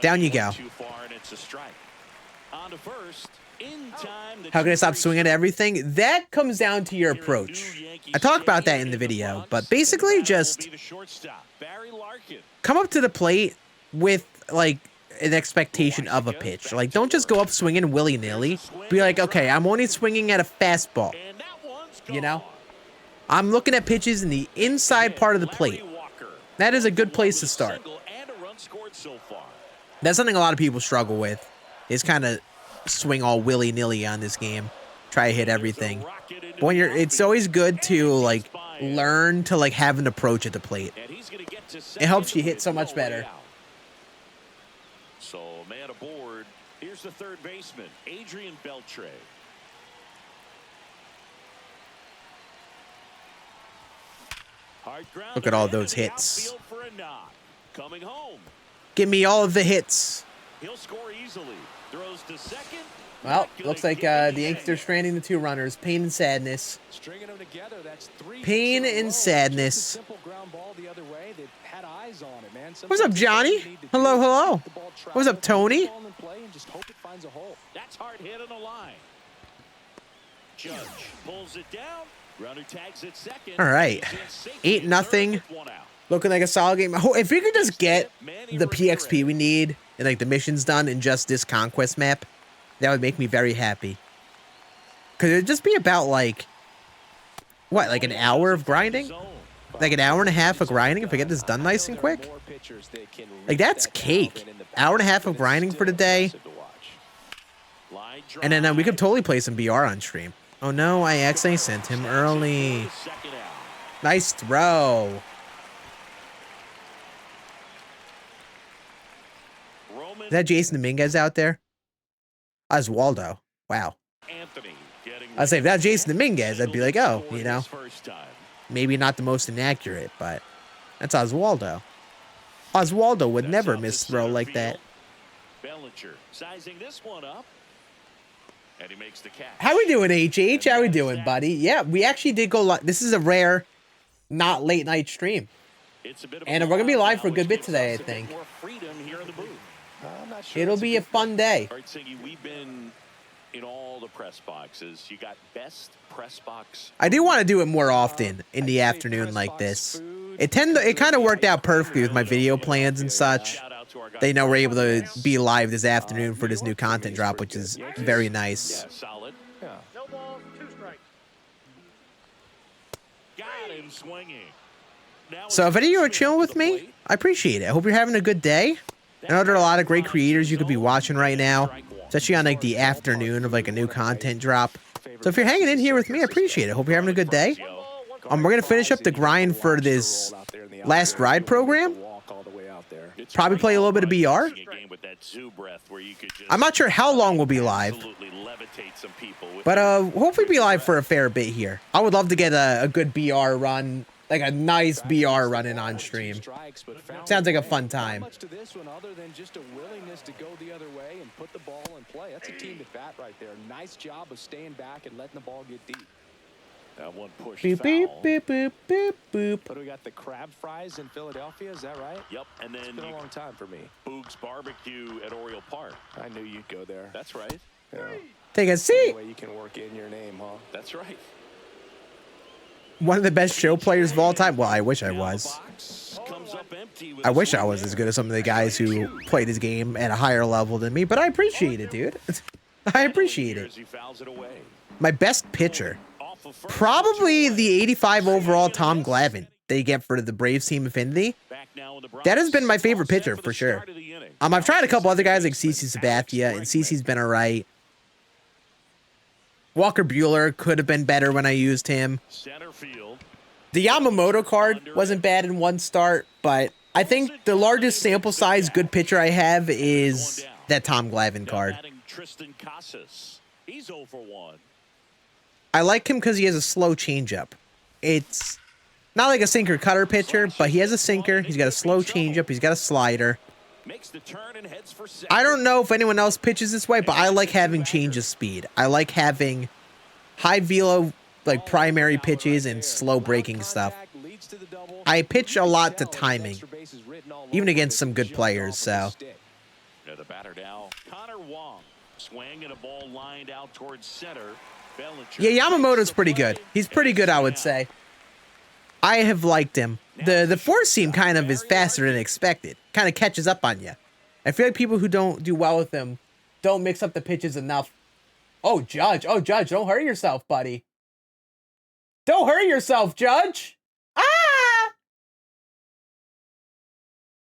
down you go. How can I stop swinging at everything? That comes down to your approach. I talk about that in the video, but basically just come up to the plate with, like, an expectation of a pitch. Like, don't just go up swinging willy-nilly. Be like, okay, I'm only swinging at a fastball. You know? I'm looking at pitches in the inside part of the plate. That is a good place to start. That's something a lot of people struggle with, is kind of swing all willy-nilly on this game. Try to hit everything. But when it's always good to, like, learn to, like, have an approach at the plate. It helps you hit so much better. So, man aboard. Here's the third baseman, Adrian Beltre. Look at all those hits. Coming home. Give me all of the hits. He'll score easily. Throws to second. Well, looks like the Yankees are stranding the 2 runners. Pain and sadness. Pain and sadness. What's up, Johnny? Hello, hello. What's up, Tony? That's hard hit on the line. Judge pulls it down. Runner tags it second. All right. 8-0. Looking like a solid game. If we could just get the PXP we need and like the missions done in just this conquest map, that would make me very happy. Could it just be about like, what, like an hour of grinding? Like an hour and a half of grinding if I get this done nice and quick? Like that's cake. Hour and a half of grinding for the day. And then we could totally play some BR on stream. Oh no, I accidentally sent him early. Nice throw. Is that Jason Dominguez out there? Oswaldo. Wow. I'd say if that's Jason Dominguez, I'd be like, oh, you know, maybe not the most inaccurate, but that's Oswaldo. Oswaldo would never miss throw like that. How we doing, HH? How we doing, buddy? Yeah, we actually did go live. This is a rare, not late night stream. And we're going to be live for a good bit today, I think. It'll be a fun day. We've been in all the press boxes. You got best press box. I do want to do it more often in the afternoon like this. It kind of worked out perfectly with my video plans and such. they know we're able to be live this afternoon for this new content drop, which is very nice. Yeah, solid. Yeah. No balls, 2 strikes. Got him swinging. Now So if any of you are chilling with me, I appreciate it. I hope you're having a good day. I know there are a lot of great creators you could be watching right now, especially on like the afternoon of like a new content drop. So if you're hanging in here with me, I appreciate it. Hope you're having a good day. We're going to finish up the grind for this last ride program. Probably play a little bit of BR. I'm not sure how long we'll be live, but hopefully be live for a fair bit here. I would love to get a good BR run, like a nice BR running on stream. Sounds like a fun time. Much to this one other than just a willingness to go the other way and put the ball in play. That's a team at bat right there. Nice job of staying back and letting the ball get deep. That one push Beep, beep, beep, boop, boop, boop. But we got the crab fries in Philadelphia, is that right? Yep, and then It's been a long time for me. Boog's Barbecue at Oriole Park. I knew you'd go there. That's right. Yeah. Take a seat. Way you can work in your name, huh? That's right. One of the best show players of all time. Well, I wish I was. Box comes up empty with I a wish I swing. was as good as some of the guys who play this game at a higher level than me, but I appreciate it, dude. I appreciate it. He fouls it away. My best pitcher. Off of first. Probably the 85 overall Tom Glavine they get for the Braves Team Affinity. Back now in the Bronx. That has been my favorite All set pitcher the for sure. start of the inning. I've tried a couple other guys like CC Sabathia, and CC's been alright. Walker Buehler could have been better when I used him. Center field. The Yamamoto card wasn't bad in one start, but I think the largest sample size good pitcher I have is that Tom Glavine card. Batting Tristan Casas. He's 0 for 1. I like him because he has a slow changeup. It's not like a sinker cutter pitcher, but he has a sinker. He's got a slow changeup. He's got a slider. Makes the turn and heads for second. I don't know if anyone else pitches this way, but I like having change of speed. I like having high velo, like primary pitches and slow breaking stuff. I pitch a lot to timing, even against some good players, so. Yeah, the batter now, Connor Wong. Swing and a ball lined out towards center. Bellinger. Yeah, Yamamoto's pretty good. He's pretty good, I would say. I have liked him. The four seam kind of is faster than expected. Kind of catches up on you. I feel like people who don't do well with him don't mix up the pitches enough. Oh, Judge. Oh, Judge, don't hurt yourself, buddy. Don't hurt yourself, Judge. Ah!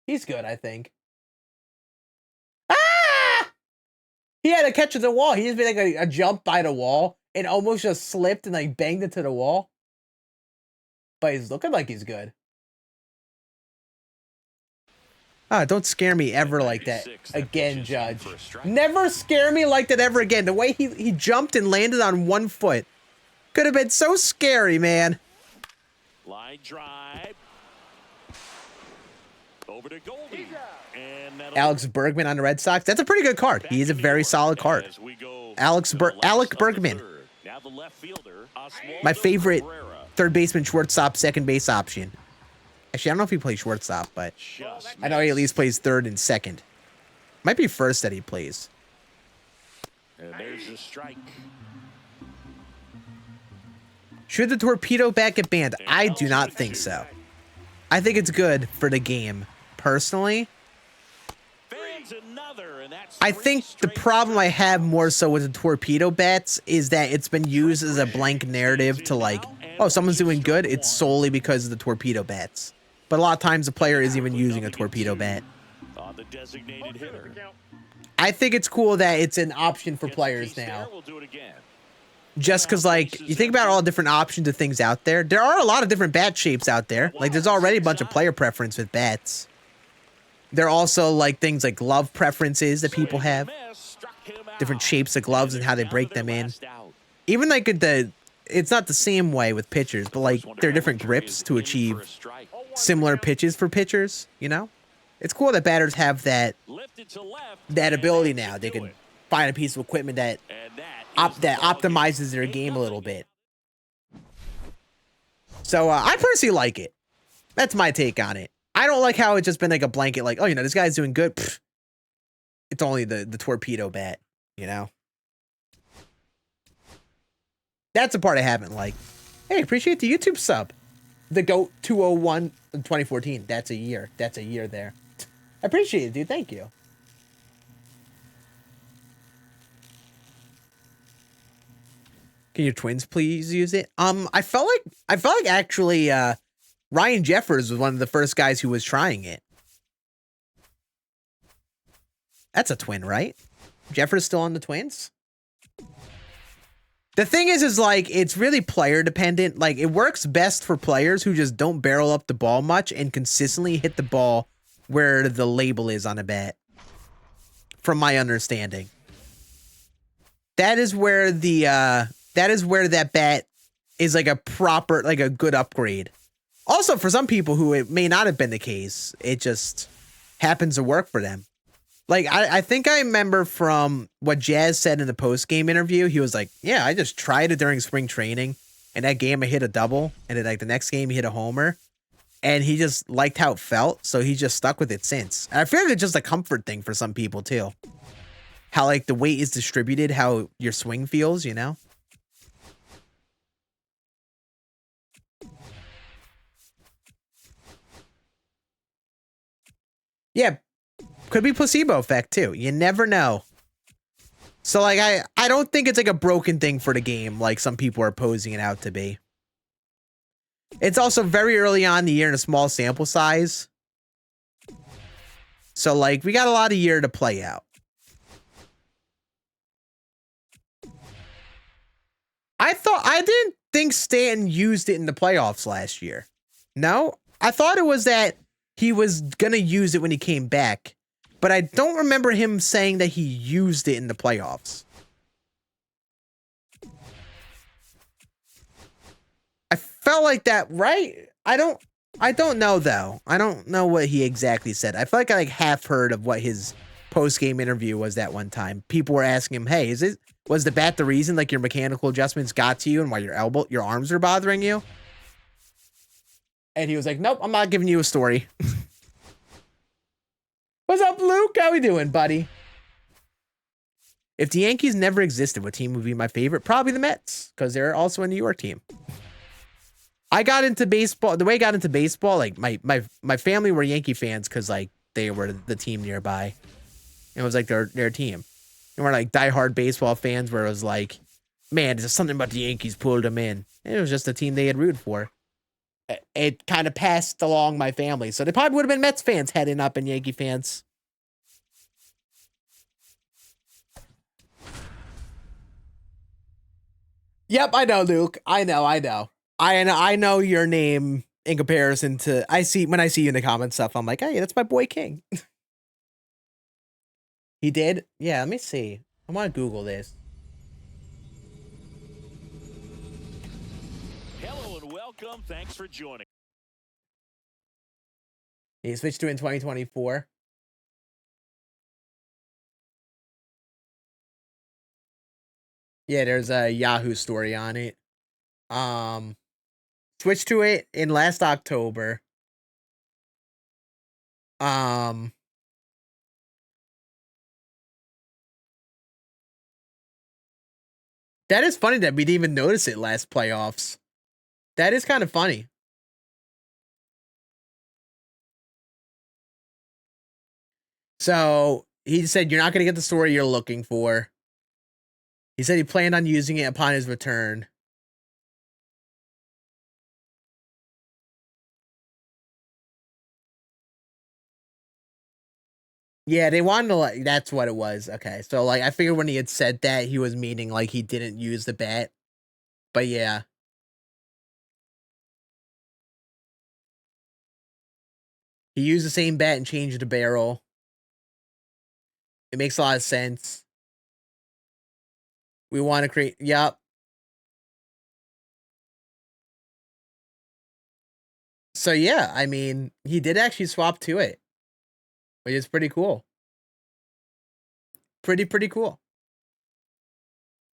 He's good, I think. Ah! He had a catch at the wall. He just made like a jump by the wall and almost just slipped and like banged into the wall. But he's looking like he's good. Ah, don't scare me ever like that again, Judge. Never scare me like that ever again. The way he jumped and landed on one foot could have been so scary, man. Line drive. Over to Goldie. And Alex Bergman on the Red Sox. That's a pretty good card. He is a very solid card. Alec Bergman. Now the left fielder, My favorite third baseman, shortstop, second base option. Actually, I don't know if he plays shortstop, but I know he at least plays third and second. Might be first that he plays. And there's a strike. Should the torpedo bat get banned? I do not think so. I think it's good for the game. Personally, I think the problem I have more so with the torpedo bats is that it's been used as a blank narrative to like, oh, someone's doing good. It's solely because of the torpedo bats. But a lot of times the player isn't even using a torpedo bat. On the designated hitter. I think it's cool that it's an option for players now. Just because, like, you think about all the different options of things out there. There are a lot of different bat shapes out there. Like, there's already a bunch of player preference with bats. There are also, like, things like glove preferences that people have. Different shapes of gloves and how they break them in. Even, like, it's not the same way with pitchers, but, like, there are different grips to achieve similar pitches for pitchers, you know? It's cool that batters have that ability now. They can find a piece of equipment that optimizes their game a little bit. So I personally like it. That's my take on it. I don't like how it's just been like a blanket, like, oh, you know, this guy's doing good. Pfft. It's only the torpedo bat, you know? That's the part I haven't liked. Hey, appreciate the YouTube sub. The GOAT 201 in 2014. That's a year. That's a year there. I appreciate it, dude. Thank you. Can your twins please use it? I felt like actually Ryan Jeffers was one of the first guys who was trying it. That's a twin, right? Jeffers still on the Twins? The thing is like, it's really player dependent. Like, it works best for players who just don't barrel up the ball much and consistently hit the ball where the label is on a bat. From my understanding. That is where that bat is like a proper, like a good upgrade. Also, for some people who it may not have been the case, it just happens to work for them. Like, I think I remember from what Jazz said in the post-game interview, he was like, yeah, I just tried it during spring training, and that game I hit a double, and then like the next game he hit a homer, and he just liked how it felt, so he just stuck with it since. And I feel like it's just a comfort thing for some people too. How like the weight is distributed, how your swing feels, you know? Yeah, could be placebo effect too. You never know. So like I don't think it's like a broken thing for the game like some people are posing it out to be. It's also very early on in the year in a small sample size. So like we got a lot of year to play out. I didn't think Stanton used it in the playoffs last year. No, I thought it was that he was gonna use it when he came back. But I don't remember him saying that he used it in the playoffs. I felt like that, right? I don't know though. I don't know what he exactly said. I feel like I like half heard of what his post-game interview was that one time. People were asking him, "Hey, was the bat the reason like your mechanical adjustments got to you and why your arms are bothering you?" And he was like, "Nope, I'm not giving you a story." What's up, Luke? How we doing, buddy? If the Yankees never existed, what team would be my favorite? Probably the Mets, because they're also a New York team. I got into baseball. The way I got into baseball, like my family were Yankee fans because like they were the team nearby. It was like their team. And we're like diehard baseball fans where it was like, man, there's something about the Yankees pulled them in. And it was just a team they had rooted for. It kind of passed along my family. So they probably would have been Mets fans heading up and Yankee fans. Yep, I know, Luke. I know. I know your name in comparison to when I see you in the comment stuff, I'm like, hey, that's my boy King. He did? Yeah, let me see. I want to Google this. Hello and welcome. Thanks for joining. He switched to it in 2024. Yeah, there's a Yahoo story on it. Switched to it in last October. That is funny that we didn't even notice it last playoffs. That is kind of funny. So he said, you're not going to get the story you're looking for. He said he planned on using it upon his return. Yeah, they wanted to like, that's what it was. Okay. So like, I figured when he had said that, he was meaning like he didn't use the bat. But yeah. He used the same bat and changed the barrel. It makes a lot of sense. We want to create, yep. So yeah, I mean, he did actually swap to it, which is pretty cool. Pretty cool.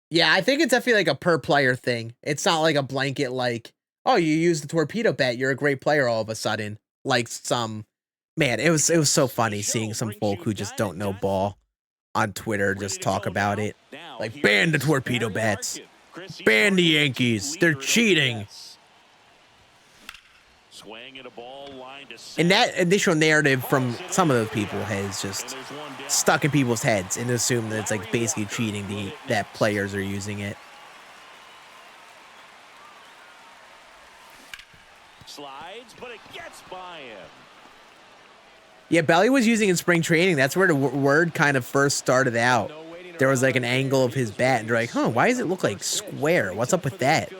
Yeah, I think it's definitely like a per player thing. It's not like a blanket like, oh, you use the torpedo bat, you're a great player all of a sudden. Like some, man, it was so funny seeing some folk who just don't know ball on Twitter just talk about it. Like, ban the torpedo bats. Ban the Yankees. They're cheating. Swing and a ball line to And center. that initial narrative from some of those people has just stuck in people's heads and assumed that it's like basically cheating that players are using it. Slides, but it gets by him. Yeah, Belly was using in spring training. That's where the word kind of first started out. There was like an angle of his bat, and they're like, huh, why does it look like square? What's up with that?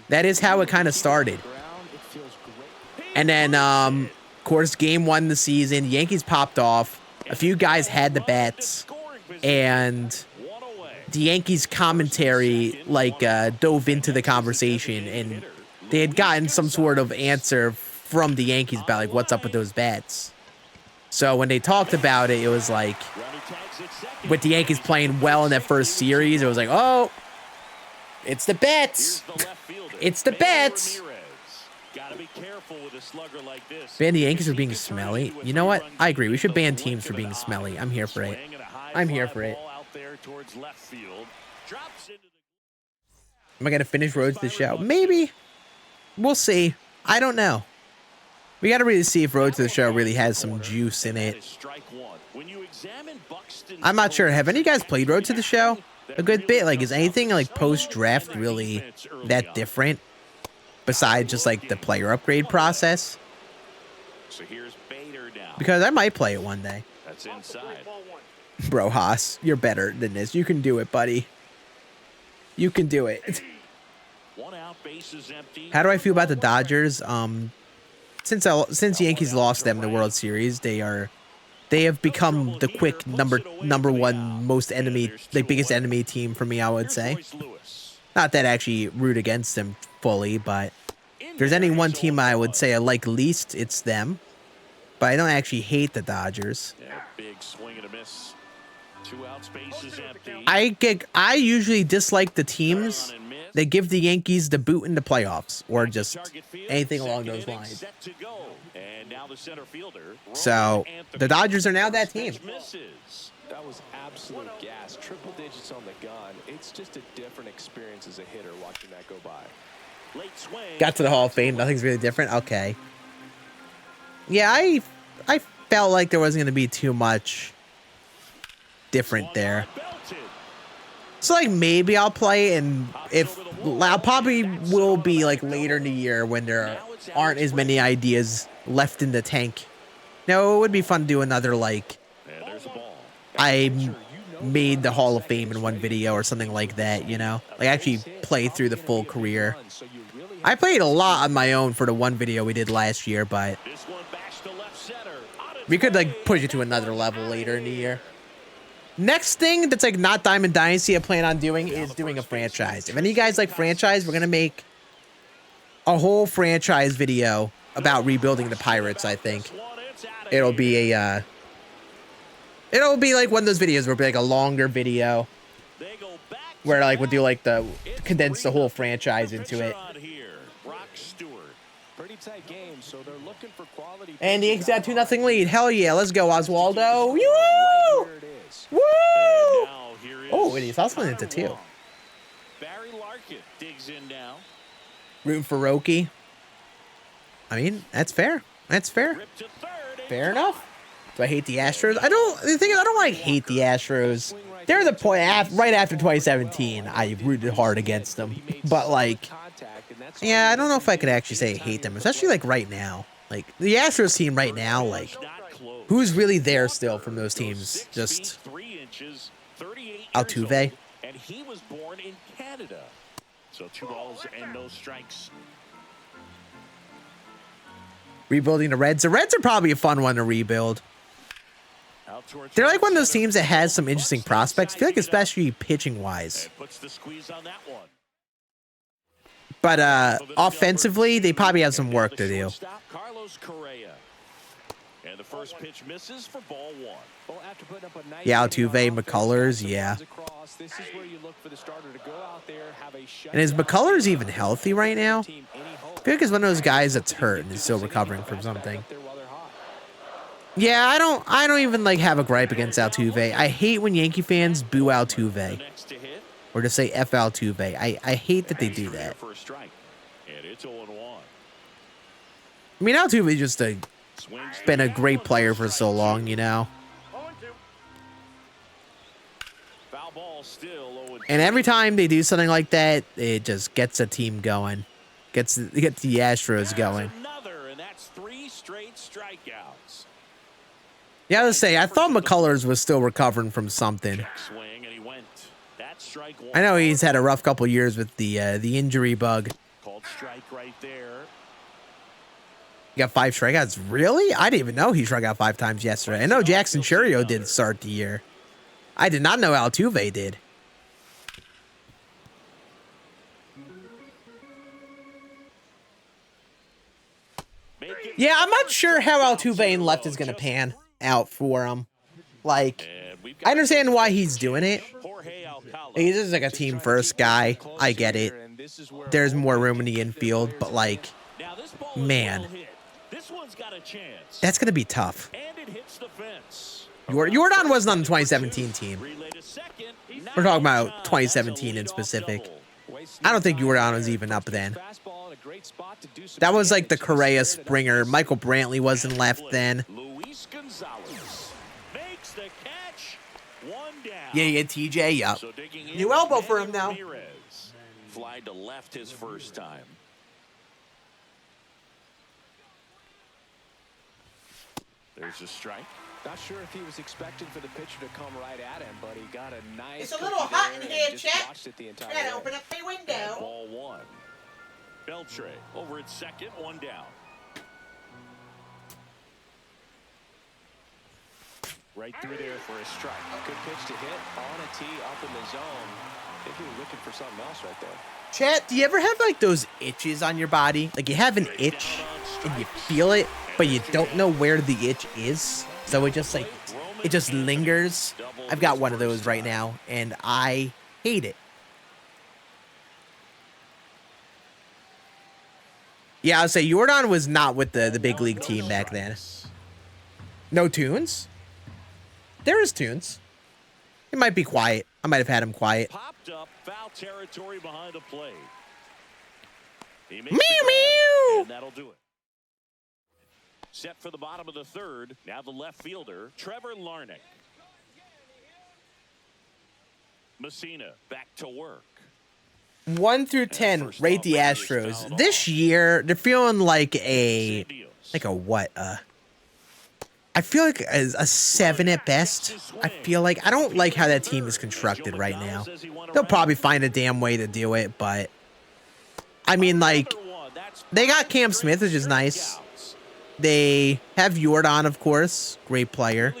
That is how it kind of started. And then, of course, game 1 of the season, Yankees popped off. A few guys had the bats, and the Yankees commentary like dove into the conversation, and they had gotten some sort of answer from the Yankees about like what's up with those bats. So when they talked about it, it was like with the Yankees playing well in that first series, it was like, oh, it's the bats. It's the bats. Ban the Yankees for being smelly. You know what? I agree. We should ban teams for being smelly. I'm here for it. I'm here for it. Am I going to finish Road to the Show? Maybe. We'll see. I don't know. We got to really see if Road to the Show really has some juice in it. I'm not sure. Have any of you guys played Road to the Show a good bit? Like, is anything like post-draft really that different besides just like the player upgrade process? Because I might play it one day. That's inside. Bro, Haas, you're better than this. You can do it, buddy. You can do it. How do I feel about the Dodgers? Since Yankees lost them in the World Series, they have become the quick number one most enemy, like biggest enemy team for me, I would say. Not that I actually root against them fully, but if there's any one team I would say I like least, it's them. But I don't actually hate the Dodgers. Yeah, big swing and a miss. 2 out, spaces empty. I usually dislike the teams that give the Yankees the boot in the playoffs, or just anything along those lines. So the Dodgers are now that team. That was absolute gas. Triple digits on the gun. It's just a different experience as a hitter watching that go by. Got to the Hall of Fame. Nothing's really different. Okay. Yeah, I felt like there wasn't going to be too much different there. So like maybe I'll play, and if I'll probably will be like later in the year when there aren't as many ideas left in the tank. No, it would be fun to do another like I made the Hall of Fame in one video or something like that, you know? Like actually play through the full career. I played a lot on my own for the one video we did last year, but we could like push it to another level later in the year. Next thing that's like not Diamond Dynasty I plan on doing is doing a franchise. If any of you guys like franchise, we're going to make a whole franchise video about rebuilding the Pirates, I think. It'll be a, it'll be like one of those videos where it'll be like a longer video where like we'll do like condense the whole franchise into it. And the Yankees got 2-0 lead. Hell yeah, let's go, Oswaldo. Woo! Woo! Oh, and he's hustling into 2. Barry Larkin digs in now. Rooting for Roki. I mean, that's fair. That's fair. Fair enough. Do I hate the Astros? The thing is, I don't like hate the Astros. They're the point right after 2017. I rooted hard against them, but like, yeah, I don't know if I could actually say I hate them, especially like right now. Like the Astros team right now, like who's really there still from those teams? Just Altuve. And he was born in Canada. So 2 balls and no strikes. Rebuilding the Reds. The Reds are probably a fun one to rebuild. They're like one of those teams that has some interesting prospects. I feel like especially pitching wise. But offensively, they probably have some work to do. And the first pitch misses for ball 1. Well, after putting up a nice Yeah, Altuve, McCullers, yeah. This is where you look for the starter to go out there, have a And is McCullers even healthy right now? I feel like he's one of those guys that's hurt and is still recovering from something. Yeah, I don't even like have a gripe against Altuve. I hate when Yankee fans boo Altuve. Or just say F Altuve. I hate that they do that. For a strike. And it's 0-1. I mean, Altuve just been a great player for so long, you know? 0-2. Foul ball still 0-2. And every time they do something like that, it just gets a team going. Gets the Astros going. Another, and that's 3 straight strikeouts. Yeah, let's say, I thought McCullers was still recovering from something. Check swing, and he went. That's strike 1. I know he's had a rough couple years with the injury bug. Called strike right there. He got 5 strikeouts. Really? I didn't even know he struck out 5 times yesterday. I know Jackson Churio did start the year. I did not know Altuve did. Yeah, I'm not sure how Altuve and left is going to pan out for him. Like, I understand why he's doing it. He's just like a team first guy. I get it. There's more room in the infield, but like, man, that's going to be tough. Jordan wasn't on the 2017 team. We're talking about 2017 in specific. I don't think Jordan was even up then. That was like the Correa Springer. Michael Brantley wasn't left then. Yeah, TJ, yup. New elbow for him now. Fly to left his first time. There's a strike. Not sure if he was expecting for the pitcher to come right at him, but he got a nice. It's a little hot in here, Chet. Watched it the entire Gotta open up my window. Ball 1. Beltre over at second, 1 down. Right through there for a strike. Good pitch to hit on a tee up in the zone. I think you were looking for something else right there. Chet, do you ever have like those itches on your body? Like you have an itch and you feel it, but you don't know where the itch is. So it just like, it just lingers. I've got one of those right now and I hate it. Yeah, I'll say Jordan was not with the big league team back then. No tunes? There is tunes. It might be quiet. I might have had him quiet. Popped up foul territory behind the plate. Meow meow. And that'll do it. Set for the bottom of the third. Now the left fielder, Trevor Larnach. Messina back to work. 1 through 10, rate the Astros. This year, they're feeling like a what? I feel like a 7 at best. I feel like I don't like how that team is constructed right now. They'll probably find a damn way to do it, but I mean, like, they got Cam Smith, which is nice. They have Jordan, of course, great player.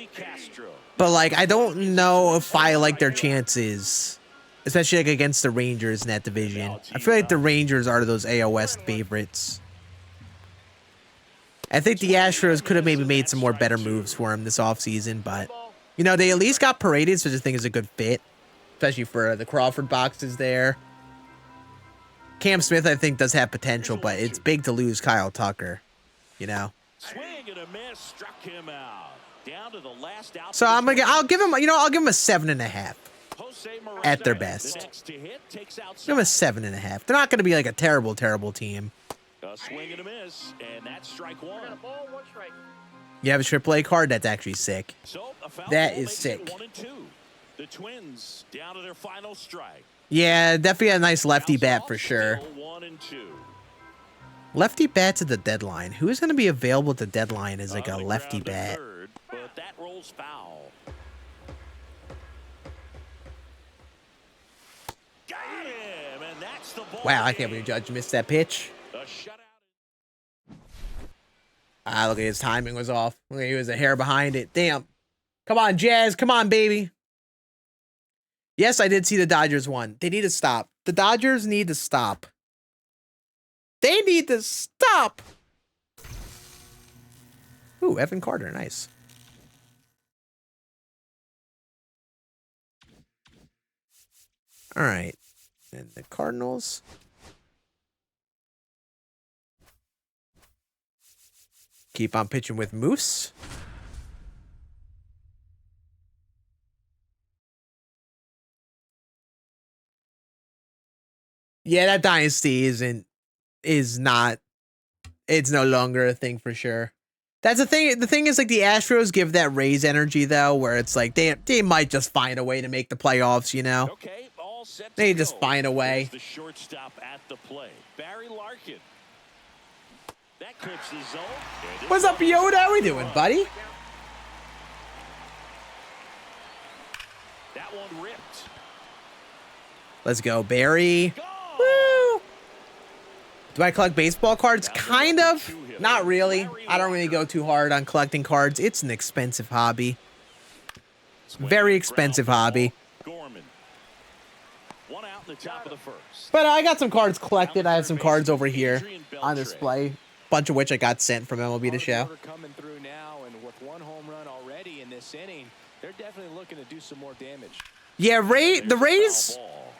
But like, I don't know if I like their chances, especially like against the Rangers in that division. I feel like the Rangers are those AL West favorites. I think the Astros could have maybe made some more better moves for him this offseason, but, you know, they at least got Paredes, which I think is a good fit, especially for the Crawford boxes there. Cam Smith, I think, does have potential, but it's big to lose Kyle Tucker, you know. Swing and a miss, struck him out. Down to the last out. So I'll give him, you know, I'll give him a 7.5 at their best. Give him a 7.5. They're not going to be like a terrible, terrible team. A swing and a miss, and that's strike 1. You have a AAA card? That's actually sick. So that is sick. 1 and 2. The Twins down to their final strike. Yeah, definitely a nice lefty bat for sure. 1 and 2. Lefty bats at the deadline. Who's going to be available at the deadline as like a lefty bat? Third, but that rolls foul. Got him, and that's the ball. Wow, I can't believe Judge missed that pitch. A shutout. Ah, look at his timing was off. Look, he was a hair behind it. Damn. Come on, Jazz. Come on, baby. Yes, I did see the Dodgers won. They need to stop. The Dodgers need to stop. They need to stop. Ooh, Evan Carter. Nice. All right. And the Cardinals. Keep on pitching with Moose. Yeah, that dynasty is not. It's no longer a thing for sure. That's the thing. The thing is, like, the Astros give that Rays energy though, where it's like they might just find a way to make the playoffs. You know, Okay, all set to they go. just find a way. Here's the shortstop at the play, Barry Larkin. That clips the zone. What's up, Yoda? How we doing, buddy? That one ripped. Let's go, Barry. Gone. Woo! Do I collect baseball cards? Kind of. Not really. I don't really go too hard on collecting cards. It's an expensive hobby. Very expensive hobby. Gorman. One out in the top of the first. But I got some cards collected. I have some cards over here on display. Bunch of which I got sent from MLB The Show. Coming through now, and with one home run already in this inning, they're definitely looking to do some more damage. Yeah, the Rays,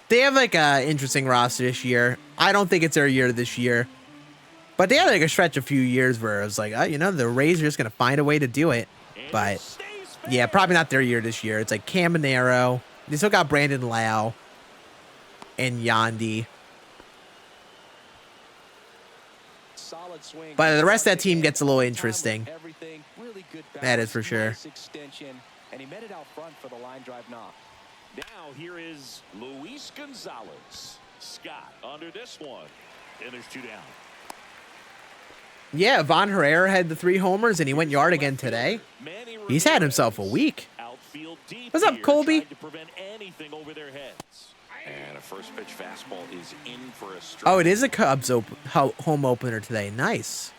they have like a interesting roster this year. I don't think it's their year this year. But they had like a stretch a few years where it was like, you know, the Rays are just going to find a way to do it. But yeah, probably not their year this year. It's like Caminero. They still got Brandon Lau and Yandy. Solid swing. But the rest of that team gets a little interesting. Really good That is for sure. nice extension, and he met it out front for the line drive knock. Now here is Luis Gonzalez. Scott under this one. And there's two down. Yeah, Von Herrera had the 3 homers and he went yard again today. He's had himself a week. Outfield deep What's up, here, Colby? trying to prevent anything over their heads. And a first pitch fastball is in for a strike. Oh, it is a Cubs home opener today. Nice.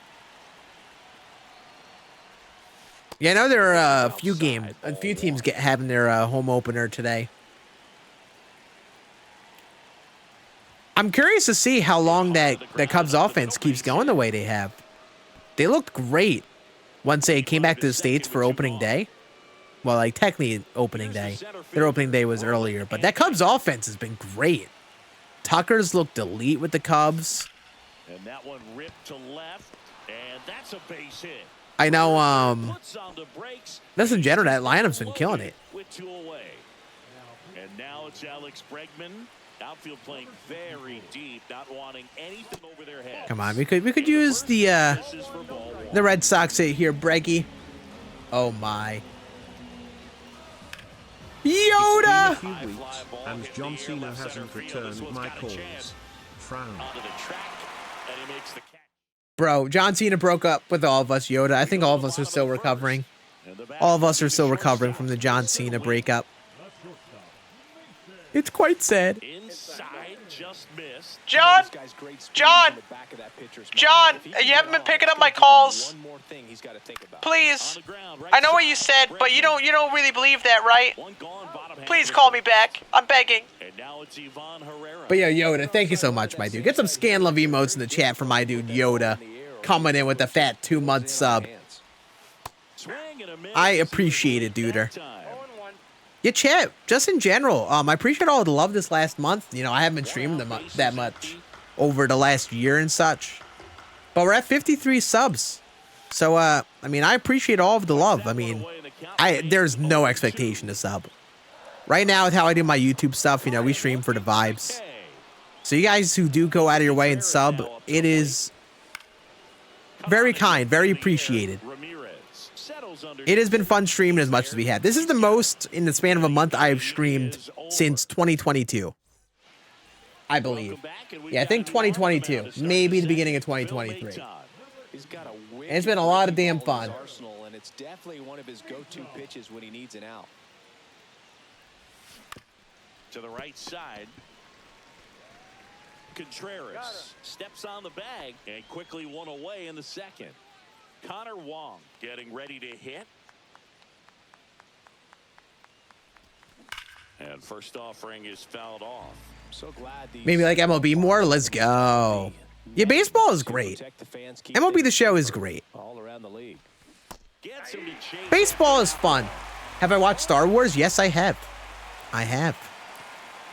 Yeah, I know there are a few teams having their home opener today. I'm curious to see how long that Cubs offense keeps going the way they have. They looked great once they came back to the States for opening day. Well, like technically opening day. Their opening day was earlier, but that Cubs offense has been great. Tucker's looked elite with the Cubs. And that one ripped to left, and that's a base hit. I know, Puts on the brakes. listen, Jenner, that lineup's been killing it. With 2 away. And now it's Alex Bregman. Outfield playing very deep, not wanting anything over their heads. Come on, we could use the Red Sox here, Breggy. Oh my. Yoda! Few weeks, and John Cena hasn't returned my calls. Frown. Onto the track, and he makes the catch. Bro, John Cena broke up with all of us, Yoda. I think all of us are still recovering. All of us are still recovering from the John Cena breakup. It's quite sad. Inside, just missed. John, you haven't been picking up my calls. Please, I know what you said, but you don't really believe that, right? Please call me back. I'm begging. And now it's Ivan Herrera. But yeah, Yoda, thank you so much, my dude. Get some Scan Love emotes in the chat for my dude Yoda, coming in with a fat 2-month sub. I appreciate it, duder. Yeah, chat, just in general, I appreciate all the love this last month. You know, I haven't been streaming them that much over the last year and such. But we're at 53 subs. So, I mean, I appreciate all of the love. I mean, there's no expectation to sub. Right now, with how I do my YouTube stuff, you know, we stream for the vibes. So you guys who do go out of your way and sub, it is very kind, very appreciated. It has been fun streaming as much as we have. This is the most in the span of a month I have streamed since 2022. I believe. Yeah, I think 2022. Maybe the beginning of 2023. And it's been a lot of damn fun. And it's definitely one of his go-to pitches when he needs an out. To the right side. Contreras steps on the bag and quickly one away in the second. Connor Wong getting ready to hit. And first offering is fouled off. So glad Maybe like MLB more? Let's go. Yeah, baseball is great. MLB The Show is great. All around the league. Baseball is fun. Have I watched Star Wars? Yes, I have. I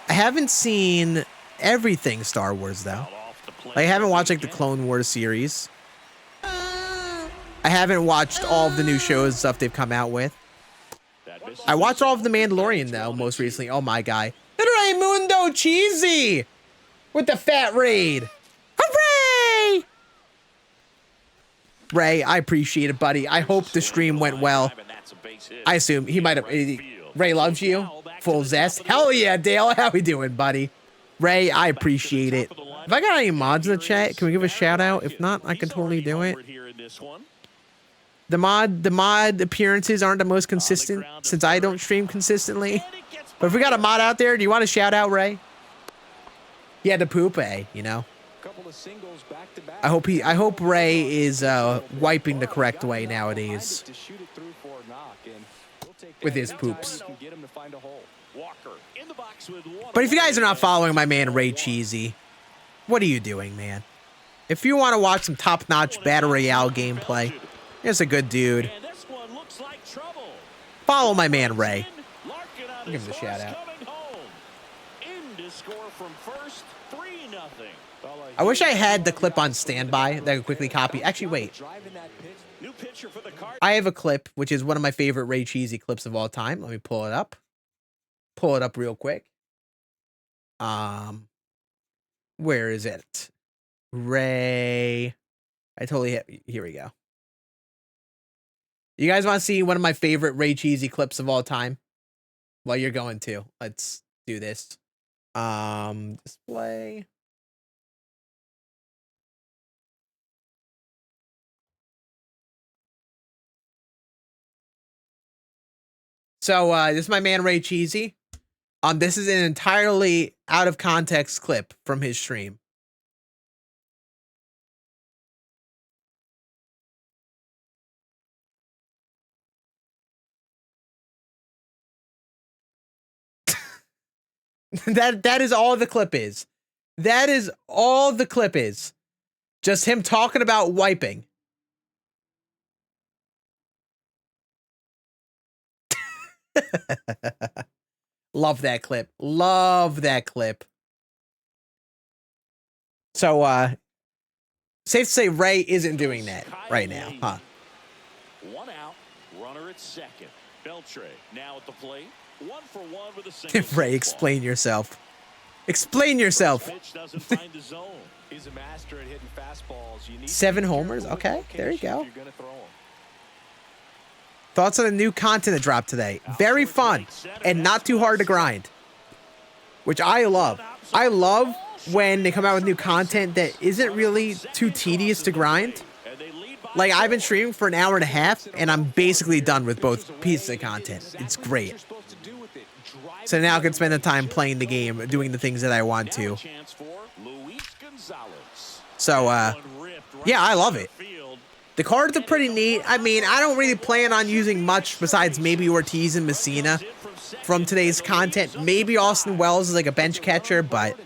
haven't seen everything Star Wars, though. Like, I haven't watched, like, the Clone Wars series. I haven't watched all of the new shows and stuff they've come out with. I watched all of The Mandalorian, though, most recently. Oh, my guy. Raymundo Cheesy! with the fat raid. Hooray! Ray, I appreciate it, buddy. I hope the stream went well. I assume he might have. Ray loves you. Full zest. Hell yeah, Dale. How we doing, buddy? Ray, I appreciate it. If I got any mods in the chat, can we give a shout out? If not, I can totally do it. The mod appearances aren't the most consistent since I don't stream consistently. But if we got a mod out there, do you want to shout out, Ray? He had to poop, you know. I hope Ray is wiping the correct way nowadays with his poops. But if you guys are not following my man Ray Cheesy, what are you doing, man? If you want to watch some top-notch Battle Royale gameplay, here's a good dude. Follow my man Ray. I'll give him a shout out. I wish I had the clip on standby that I could quickly copy. Actually, wait. I have a clip, which is one of my favorite Ray Cheesy clips of all time. Let me pull it up. Pull it up real quick. Where is it? Ray. I totally have. Here we go. You guys want to see one of my favorite Ray Cheesy clips of all time? Well, you're going to. Let's do this. Display. So, this is my man Ray Cheesy. This is an entirely out of context clip from his stream. That is all the clip is. That is all the clip is. Just him talking about wiping. Love that clip. Love that clip. So, safe to say Ray isn't doing that right now, huh? One out, runner at second. Beltre now at the plate. 1 for 1 with a single. Ray, explain yourself. Explain yourself. He's a master at hitting fastballs. You need 7 homers. Okay, there you go. Thoughts on the new content that dropped today? Very fun and not too hard to grind, which I love. I love when they come out with new content that isn't really too tedious to grind. Like, I've been streaming for an hour and a half, and I'm basically done with both pieces of content. It's great. So now I can spend the time playing the game, doing the things that I want to. So, yeah, I love it. The cards are pretty neat. I mean, I don't really plan on using much besides maybe Ortiz and Messina from today's content. Maybe Austin Wells is like a bench catcher, but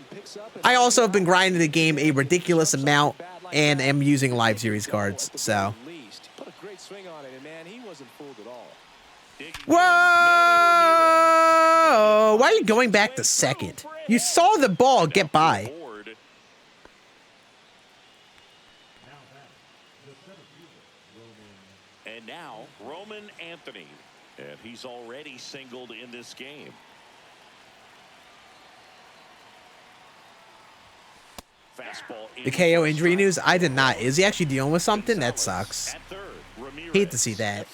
I also have been grinding the game a ridiculous amount and am using live series cards, so. Whoa! Why are you going back to second? You saw the ball get by. And now, Roman Anthony. And he's already singled in this game. The KO injury news? I did not. Is he actually dealing with something? That sucks. Hate to see that.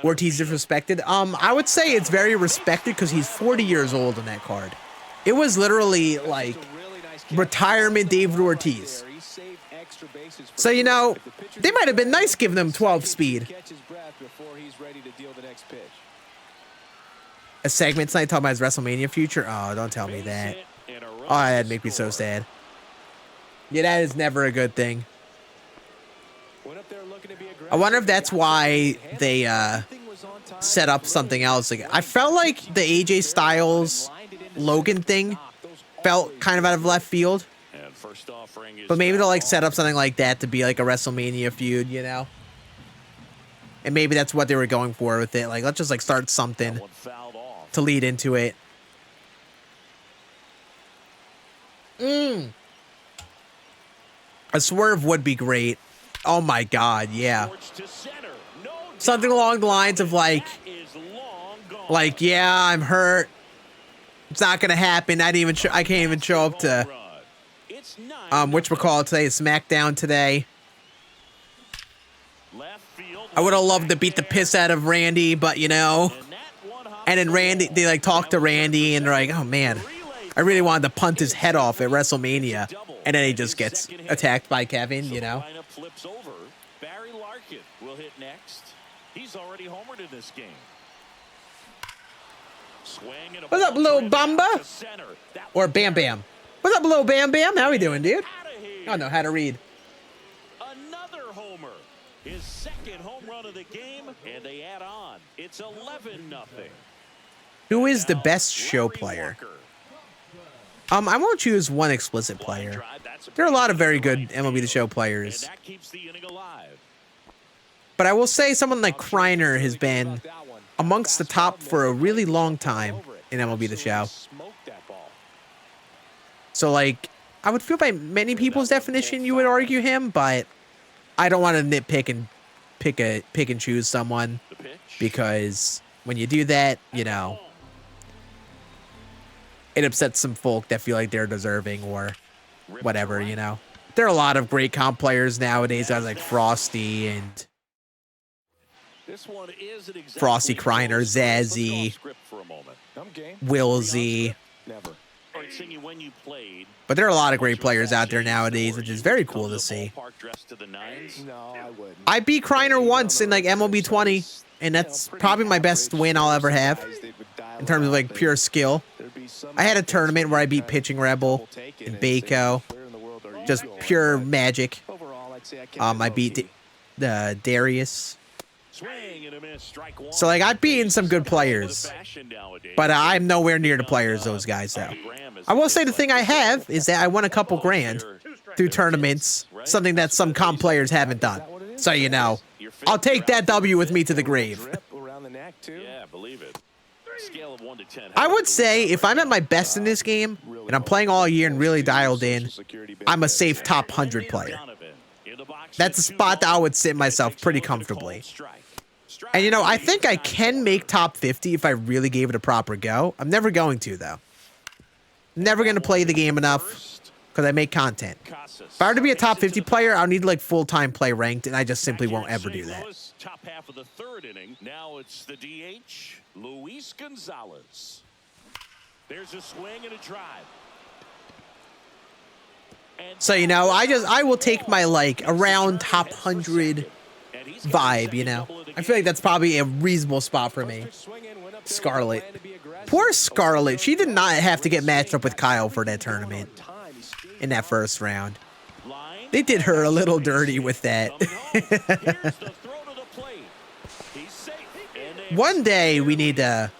Ortiz disrespected. I would say it's very respected because he's 40 years old on that card. It was literally like retirement David Ortiz. So, you know, they might have been nice giving him 12 speed. A segment tonight talking about his WrestleMania future? Oh, don't tell me that. Oh, that'd make me so sad. Yeah, that is never a good thing. I wonder if that's why they set up something else. Like, I felt like the AJ Styles Logan thing felt kind of out of left field. But maybe they'll like set up something like that to be like a WrestleMania feud, you know? And maybe that's what they were going for with it. Like, let's just like start something to lead into it. A swerve would be great. Oh my God, yeah. Something along the lines of like Like, yeah, I'm hurt. It's not gonna happen. I can't even show up to whatchamacallit today, SmackDown today. I would have loved to beat the piss out of Randy, but you know. And then Randy, they like talk to Randy and they're like, oh man, I really wanted to punt his head off at WrestleMania. And then he just gets attacked by Kevin, you know. Barry Larkin will hit next. He's already homered in this game. What's up, little Bamba? Or Bam Bam. What's up, little Bam Bam? How we doing, dude? I don't know how to read. Another homer. His second home run of the game, and they add on. It's 11-0. Who is the best show player? I won't choose one explicit player. There are a lot of very good MLB The Show players. But I will say someone like Kreiner has been amongst the top for a really long time in MLB The Show. So, like, I would feel by many people's definition you would argue him, but I don't want to nitpick and pick and choose someone, because when you do that, you know, it upsets some folk that feel like they're deserving or whatever, you know. There are a lot of great comp players nowadays, guys like Frosty and Frosty Kreiner, Zazzy, Willsy. But there are a lot of great players out there nowadays, which is very cool to see. I beat Kreiner once in like MLB 20, and that's probably my best win I'll ever have in terms of like pure skill. I had a tournament where I beat Pitching Rebel and Baco, just pure magic. I beat Darius. So like I've beaten some good players, but I'm nowhere near the players those guys though. I will say the thing I have is that I won a couple grand through tournaments, something that some comp players haven't done. So you know, I'll take that W with me to the grave. Yeah, believe it. Scale of 1 to 10. I would say if I'm at my best in this game and I'm playing all year and really dialed in, I'm a safe top 100 player. That's a spot that I would sit myself pretty comfortably. And you know, I think I can make top 50 if I really gave it a proper go. I'm never going to though. I'm never going to play the game enough because I make content. If I were to be a top 50 player, I'll need like full-time play ranked, and I just simply won't ever do that. Top half of the third inning. Now it's the DH, Luis Gonzalez. There's a swing and a drive. So, you know, I will take my like around top 100 vibe, you know. I feel like that's probably a reasonable spot for me. Scarlett. Poor Scarlett. She did not have to get matched up with Kyle for that tournament in that first round. They did her a little dirty with that. One day we need to,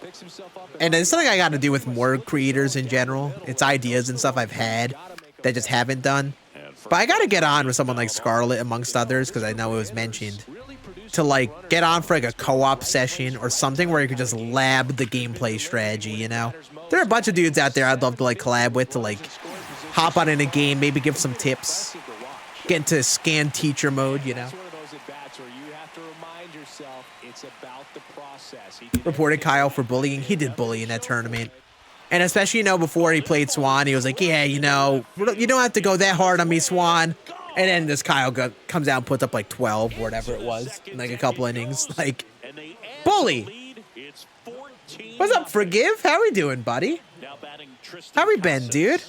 and it's something I got to do with more creators in general. It's ideas and stuff I've had that just haven't done. But I got to get on with someone like Scarlett amongst others, because I know it was mentioned, to like get on for like a co-op session or something where you could just lab the gameplay strategy, you know? There are a bunch of dudes out there I'd love to like collab with, to like hop on in a game, maybe give some tips, get into Scann teacher mode, you know? Reported Kyle for bullying. He did bully in that tournament. And especially, you know, before he played Swan, he was like, yeah, you know, you don't have to go that hard on me, Swan. And then this Kyle comes out and puts up like 12 or whatever it was in like a couple innings. Like, bully. What's up, Forgive? How we doing, buddy? How we been, dude?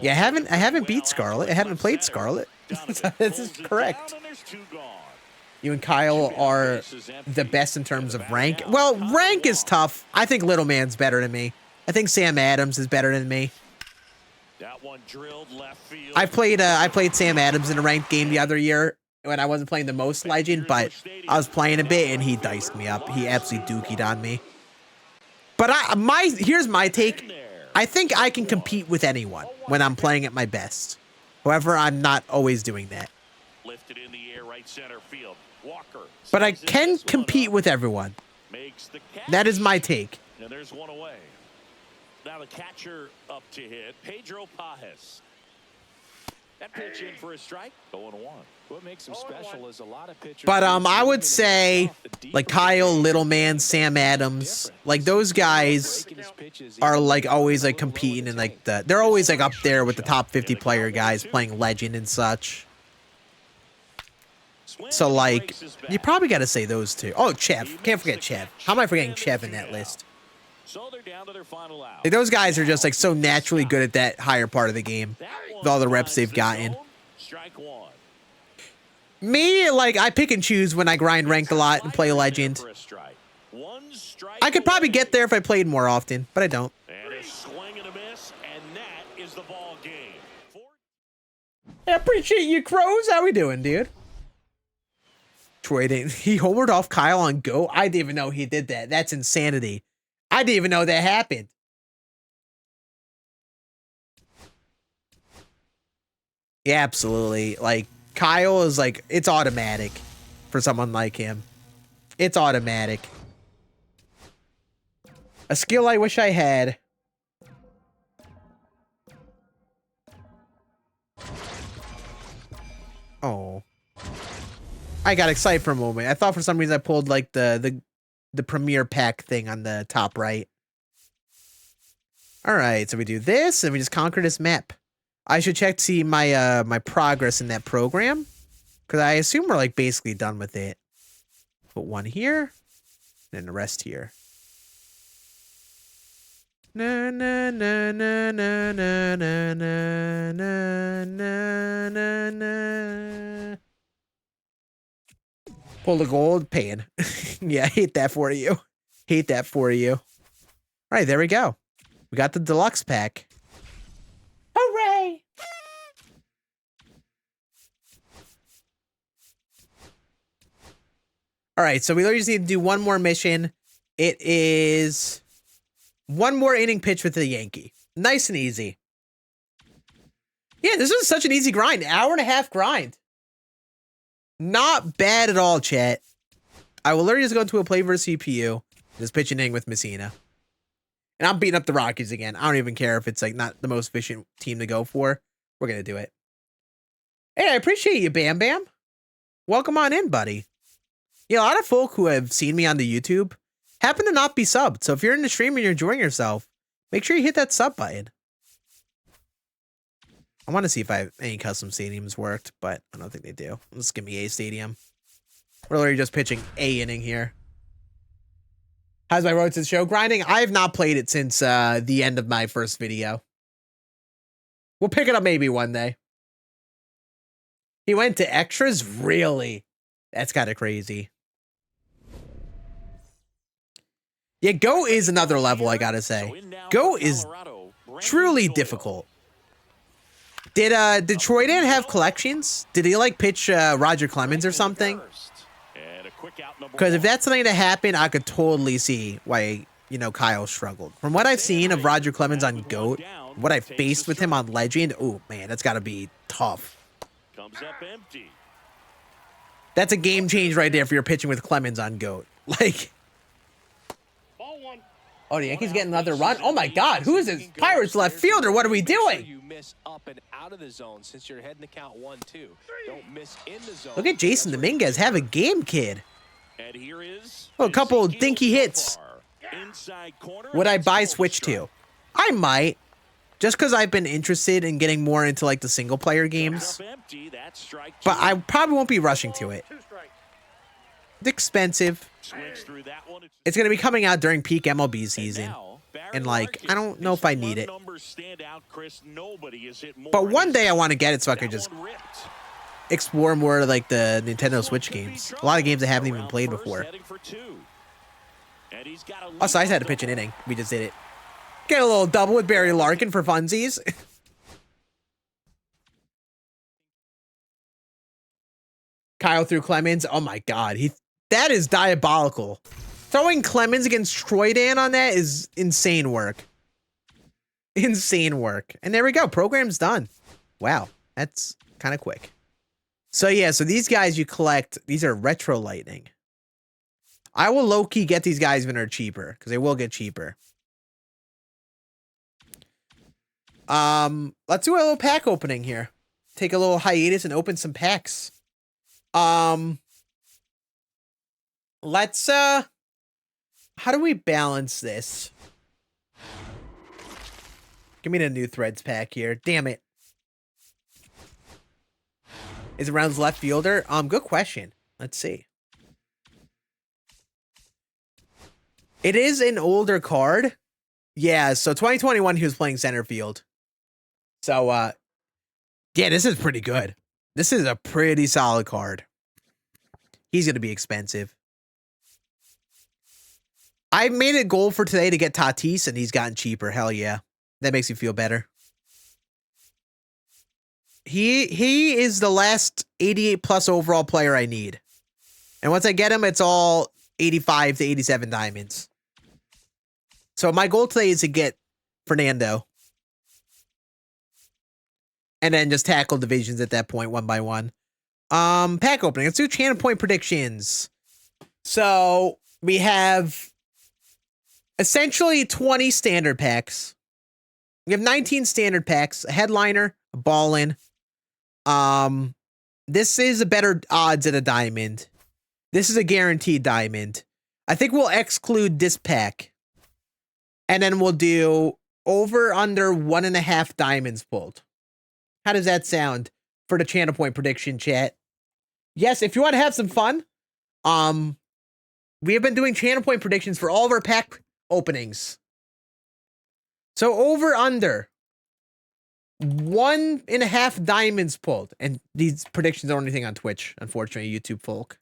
Yeah, I haven't beat Scarlett. I haven't played Scarlett. This is correct. You and Kyle are the best in terms of rank. Well, rank is tough. I think Little Man's better than me. I think Sam Adams is better than me. I played Sam Adams in a ranked game the other year when I wasn't playing the most Legend, but I was playing a bit and he diced me up. He absolutely dookied on me. But here's my take. I think I can compete with anyone when I'm playing at my best. However, I'm not always doing that. But I can compete with everyone. That is my take. And there's one away. Now the catcher up to hit, Pedro Pajes. That pitch in for a strike. 0-1. What makes him special is a lot of pitchers. But I would say like Kyle, Littleman, Sam Adams, like those guys are like always like competing in like they're always like up there with the top 50 player guys playing Legend and such. So like you probably got to say those two. Oh, Chev, can't forget Chev. How am I forgetting Chev in that list? So they're down to their final out. Like, those guys are just like so naturally good at that higher part of the game with all the reps they've gotten. Strike one. Me, like, I pick and choose when I grind ranked a lot and play Legend. I could probably get there if I played more often, but I don't. And a swing and a miss, and that is the ball game. I appreciate you, Crows. How we doing, dude? Troy didn't. He homered off Kyle on Go. I didn't even know he did that. That's insanity. I didn't even know that happened. Yeah, absolutely. Like, Kyle is like, it's automatic for someone like him. It's automatic. A skill I wish I had. Oh. I got excited for a moment. I thought for some reason I pulled like the premier pack thing on the top right. All right, so we do this and we just conquer this map. I should check to see my my progress in that program, because I assume we're like basically done with it. Put one here, and the rest here. Na na na na na na na na na na na. Pull the gold, pain. Yeah, I hate that for you. Hate that for you. All right, there we go. We got the deluxe pack. Hooray! All right, so we literally just need to do one more mission. It is one more inning pitch with the Yankee. Nice and easy. Yeah, this was such an easy grind. Hour and a half grind. Not bad at all, chat. I will literally just go into a play versus CPU. Just pitch an inning with Messina. And I'm beating up the Rockies again. I don't even care if it's like not the most efficient team to go for. We're going to do it. Hey, I appreciate you, Bam Bam. Welcome on in, buddy. Yeah, a lot of folk who have seen me on the YouTube happen to not be subbed. So if you're in the stream and you're enjoying yourself, make sure you hit that sub button. I want to see if any custom stadiums worked, but I don't think they do. Let's give me a stadium. We're literally just pitching a inning here. How's my road to the show grinding? I have not played it since the end of my first video. We'll pick it up maybe one day. He went to extras? Really? That's kind of crazy. Yeah, Go is another level, I gotta say. Go is truly difficult. Did Troy Dan have collections? Did he like pitch Roger Clemens or something? Because if that's something that happened, I could totally see why, you know, Kyle struggled. From what I've seen of Roger Clemens on GOAT, what I've faced with him on Legend, oh man, that's got to be tough. That's a game change right there if you're pitching with Clemens on GOAT. Like, oh, the Yankees getting another run? Oh my God, who is this? Pirates left fielder, what are we doing? You miss up and out of the zone since you're heading to count 1-2. Don't miss in the zone. Look at Jason Dominguez, have a game, kid. And here is a couple of dinky hits. Would I buy Switch 2? I might. Just because I've been interested in getting more into like the single player games. But I probably won't be rushing to it. It's expensive. It's going to be coming out during peak MLB season. And like, I don't know if I need it. But one day I want to get it so I can just explore more of like the Nintendo Switch games. A lot of games I haven't even played before. Also, I just had to pitch an inning. We just did it. Get a little double with Barry Larkin for funsies. Kyle threw Clemens. Oh my God. That is diabolical. Throwing Clemens against Troy Dan on that is insane work. Insane work. And there we go. Program's done. Wow. That's kind of quick. So yeah, so these guys you collect, these are Retro Lightning. I will low-key get these guys when they're cheaper, because they will get cheaper. Let's do a little pack opening here. take a little hiatus and open some packs. Let's, how do we balance this? Give me the new threads pack here. Damn it. Is it Rounds left fielder? Good question. Let's see. It is an older card. Yeah, so 2021 he was playing center field. So, yeah, this is pretty good. This is a pretty solid card. He's going to be expensive. I made a goal for today to get Tatis, and he's gotten cheaper. Hell yeah. That makes me feel better. He is the last 88 plus overall player I need. And once I get him, it's all 85 to 87 diamonds. So my goal today is to get Fernando. And then just tackle divisions at that point, one by one. Pack opening. Let's do channel point predictions. So we have essentially 20 standard packs. We have 19 standard packs, a headliner, a ball-in. This is a better odds at a diamond. This is a guaranteed diamond. I think we'll exclude this pack. And then we'll do over under 1.5 diamonds pulled. How does that sound for the channel point prediction, chat? Yes, if you want to have some fun, we have been doing channel point predictions for all of our pack openings. So over under 1.5 diamonds pulled. And these predictions are anything on Twitch, unfortunately, YouTube folk.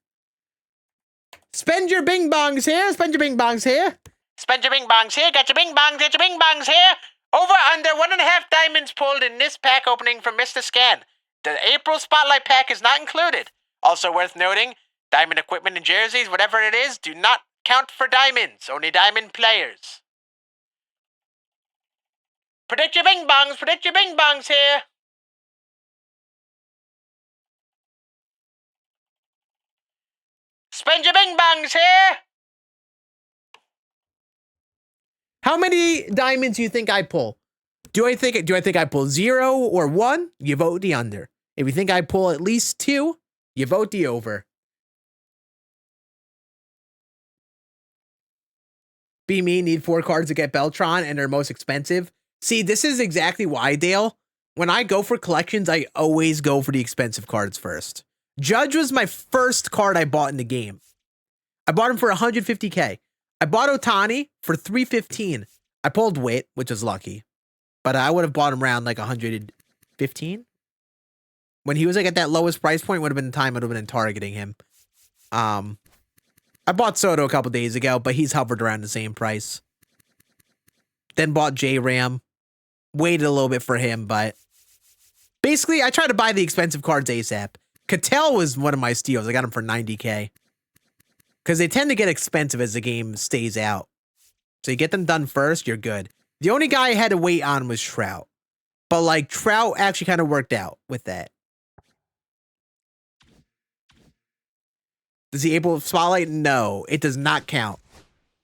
Spend your bing bongs here. Spend your bing bongs here. Spend your bing bongs here. Got your bing bongs. Get your bing bongs here. Over under 1.5 diamonds pulled in this pack opening from Mr. Scann. The April Spotlight pack is not included. Also worth noting, diamond equipment and jerseys, whatever it is, do not count for diamonds. Only diamond players. Predict your bing bongs. Predict your bing bongs here. Spend your bing bongs here. How many diamonds do you think I pull? Do I think I pull 0 or 1? You vote the under. If you think I pull at least 2, you vote the over. Be me, need 4 cards to get Beltron, and they're most expensive. See, this is exactly why, Dale. When I go for collections, I always go for the expensive cards first. Judge was my first card I bought in the game. I bought him for 150K. I bought Ohtani for 315. I pulled Witt, which was lucky. But I would have bought him around like 115. When he was like at that lowest price point, would have been the time I would have been targeting him. I bought Soto a couple days ago, but he's hovered around the same price. Then bought J-Ram. Waited a little bit for him, but basically I tried to buy the expensive cards ASAP. Cattell was one of my steals. I got him for 90K. Because they tend to get expensive as the game stays out. So you get them done first, you're good. The only guy I had to wait on was Trout. But like Trout actually kind of worked out with that. Does he April Spotlight? No, it does not count.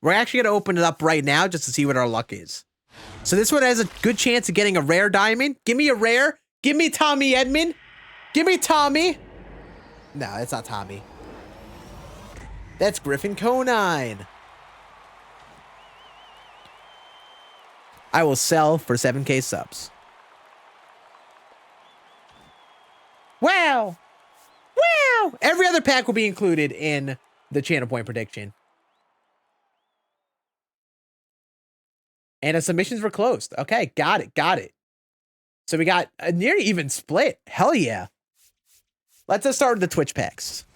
We're actually going to open it up right now just to see what our luck is. So this one has a good chance of getting a rare diamond. Give me a rare. Give me Tommy Edman. Give me Tommy. No, that's not Tommy. That's Griffin Conine. I will sell for 7K subs. Wow. Wow. Every other pack will be included in the channel point prediction. And the submissions were closed. Okay, got it, got it. So we got a near even split. Hell yeah. Let's just start with the Twitch packs.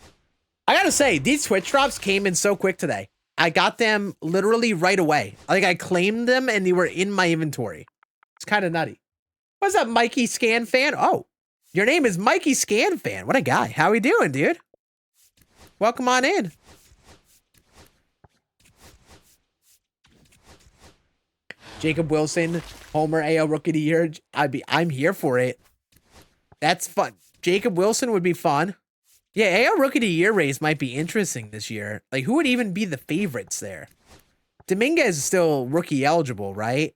I gotta say, these Twitch drops came in so quick today. I got them literally right away. Like, I claimed them and they were in my inventory. It's kind of nutty. What's up, Mikey Scan fan? Oh, your name is Mikey Scan fan. What a guy. How we doing, dude? Welcome on in. Jacob Wilson, Homer AL Rookie of the Year. I'm here for it. That's fun. Jacob Wilson would be fun. Yeah, AL Rookie of the Year race might be interesting this year. Like, who would even be the favorites there? Dominguez is still rookie eligible, right?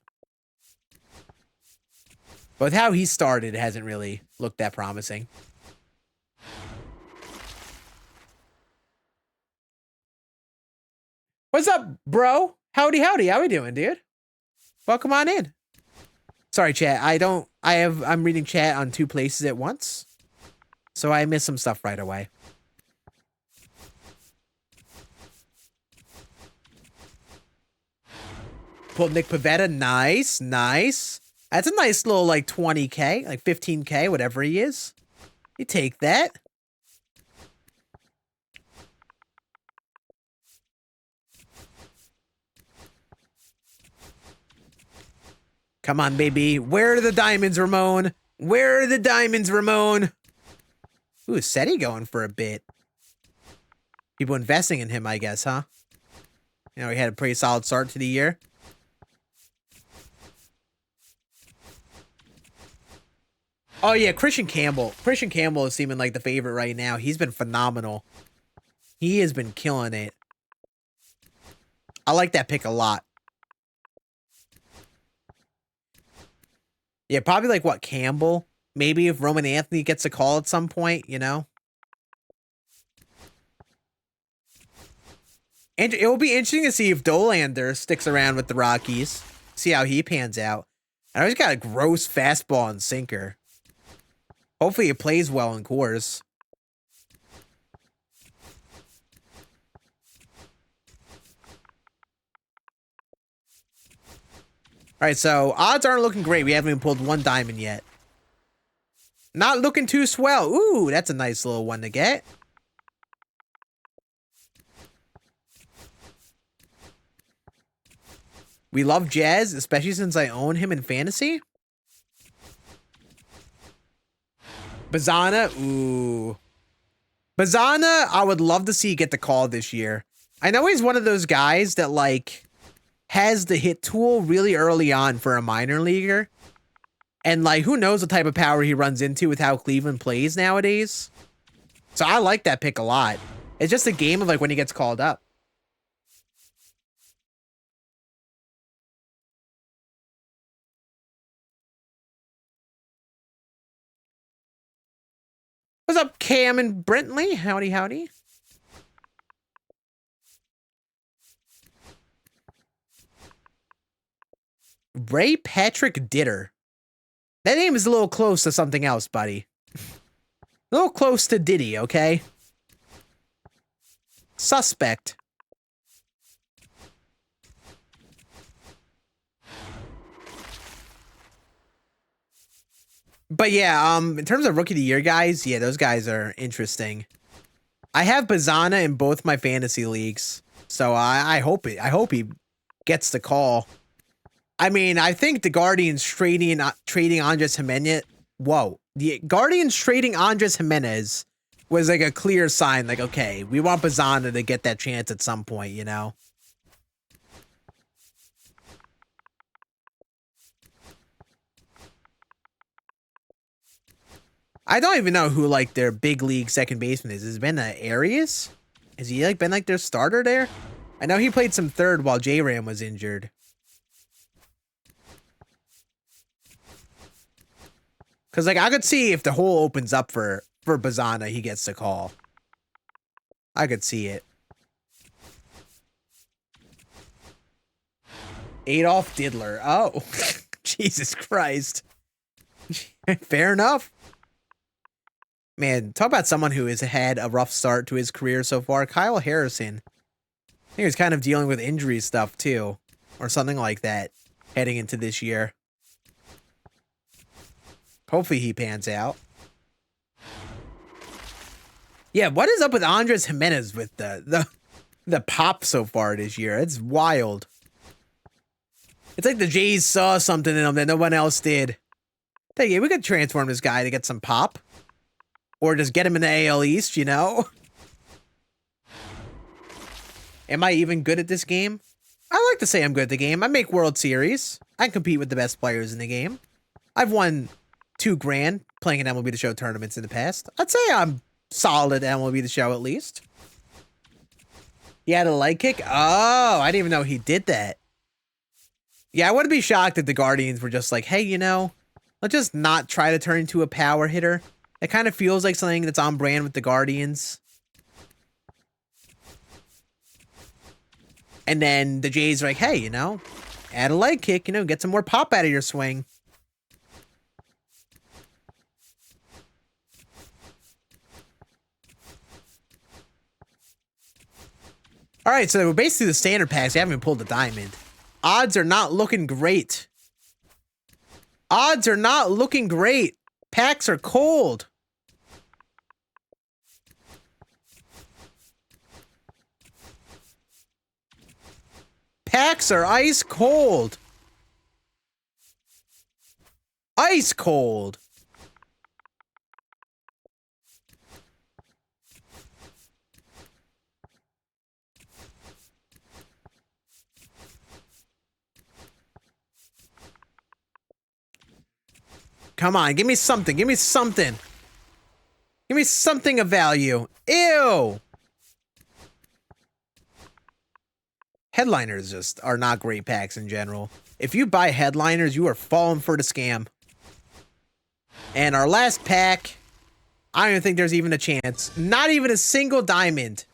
But with how he started, it hasn't really looked that promising. What's up, bro? Howdy, howdy. How we doing, dude? Welcome on in. Sorry, chat. I'm reading chat on 2 places at once. So I missed some stuff right away. Pulled Nick Pavetta. Nice, nice. That's a nice little, like, 20K, like 15K, whatever he is. You take that. Come on, baby. Where are the diamonds, Ramon? Where are the diamonds, Ramon? Ooh, Seti going for a bit. People investing in him, I guess, huh? You know, he had a pretty solid start to the year. Oh, yeah, Christian Campbell. Christian Campbell is seeming like the favorite right now. He's been phenomenal. He has been killing it. I like that pick a lot. Yeah, probably like, what, Campbell? Maybe if Roman Anthony gets a call at some point, you know? And it will be interesting to see if Dolander sticks around with the Rockies. See how he pans out. I know he's got a gross fastball and sinker. Hopefully it plays well in Coors. All right, so odds aren't looking great. We haven't even pulled 1 diamond yet. Not looking too swell. Ooh, that's a nice little one to get. We love Jazz, especially since I own him in fantasy. Bazana, ooh. Bazana, I would love to see get the call this year. I know he's one of those guys that, like, has the hit tool really early on for a minor leaguer. And, like, who knows what type of power he runs into with how Cleveland plays nowadays. So I like that pick a lot. It's just a game of, like, when he gets called up. What's up, Cam and Brentley? Howdy, howdy. Ray Patrick Ditter. That name is a little close to something else, buddy. A little close to Diddy, okay? Suspect. But yeah, in terms of Rookie of the Year guys, yeah, those guys are interesting. I have Bazana in both my fantasy leagues, so I hope he gets the call. I mean, I think the Guardians trading Andres Jimenez. Whoa, the Guardians trading Andres Jimenez was like a clear sign. Like, okay, we want Bazana to get that chance at some point, you know. I don't even know who, like, their big league second baseman is. Has it been Arias? Has he, like, been, like, their starter there? I know he played some third while J-Ram was injured. Because, like, I could see if the hole opens up for Bazana, he gets the call. I could see it. Adolf Diddler. Oh, Jesus Christ. Fair enough. Man, talk about someone who has had a rough start to his career so far. Kyle Harrison. I think he's kind of dealing with injury stuff, too. Or something like that, heading into this year. Hopefully he pans out. Yeah, what is up with Andres Jimenez with the pop so far this year? It's wild. It's like the Jays saw something in him that no one else did. Hey, yeah, we could transform this guy to get some pop. Or just get him in the AL East, you know? Am I even good at this game? I like to say I'm good at the game. I make World Series. I compete with the best players in the game. I've won $2 grand playing in MLB The Show tournaments in the past. I'd say I'm solid at MLB The Show at least. He had a leg kick? Oh, I didn't even know he did that. Yeah, I wouldn't be shocked if the Guardians were just like, hey, you know, Let's just not try to turn into a power hitter. It kind of feels like something that's on brand with the Guardians. And then the Jays are like, hey, you know, add a leg kick, you know, get some more pop out of your swing. All right, so we're basically the standard packs. We haven't even pulled the diamond. Odds are not looking great. Odds are not looking great. Packs are cold. Packs are ice cold. Ice cold. Come on, give me something. Give me something. Give me something of value. Ew. Headliners just are not great packs in general. If you buy headliners, you are falling for the scam. And our last pack, I don't even think there's even a chance. Not even a single diamond.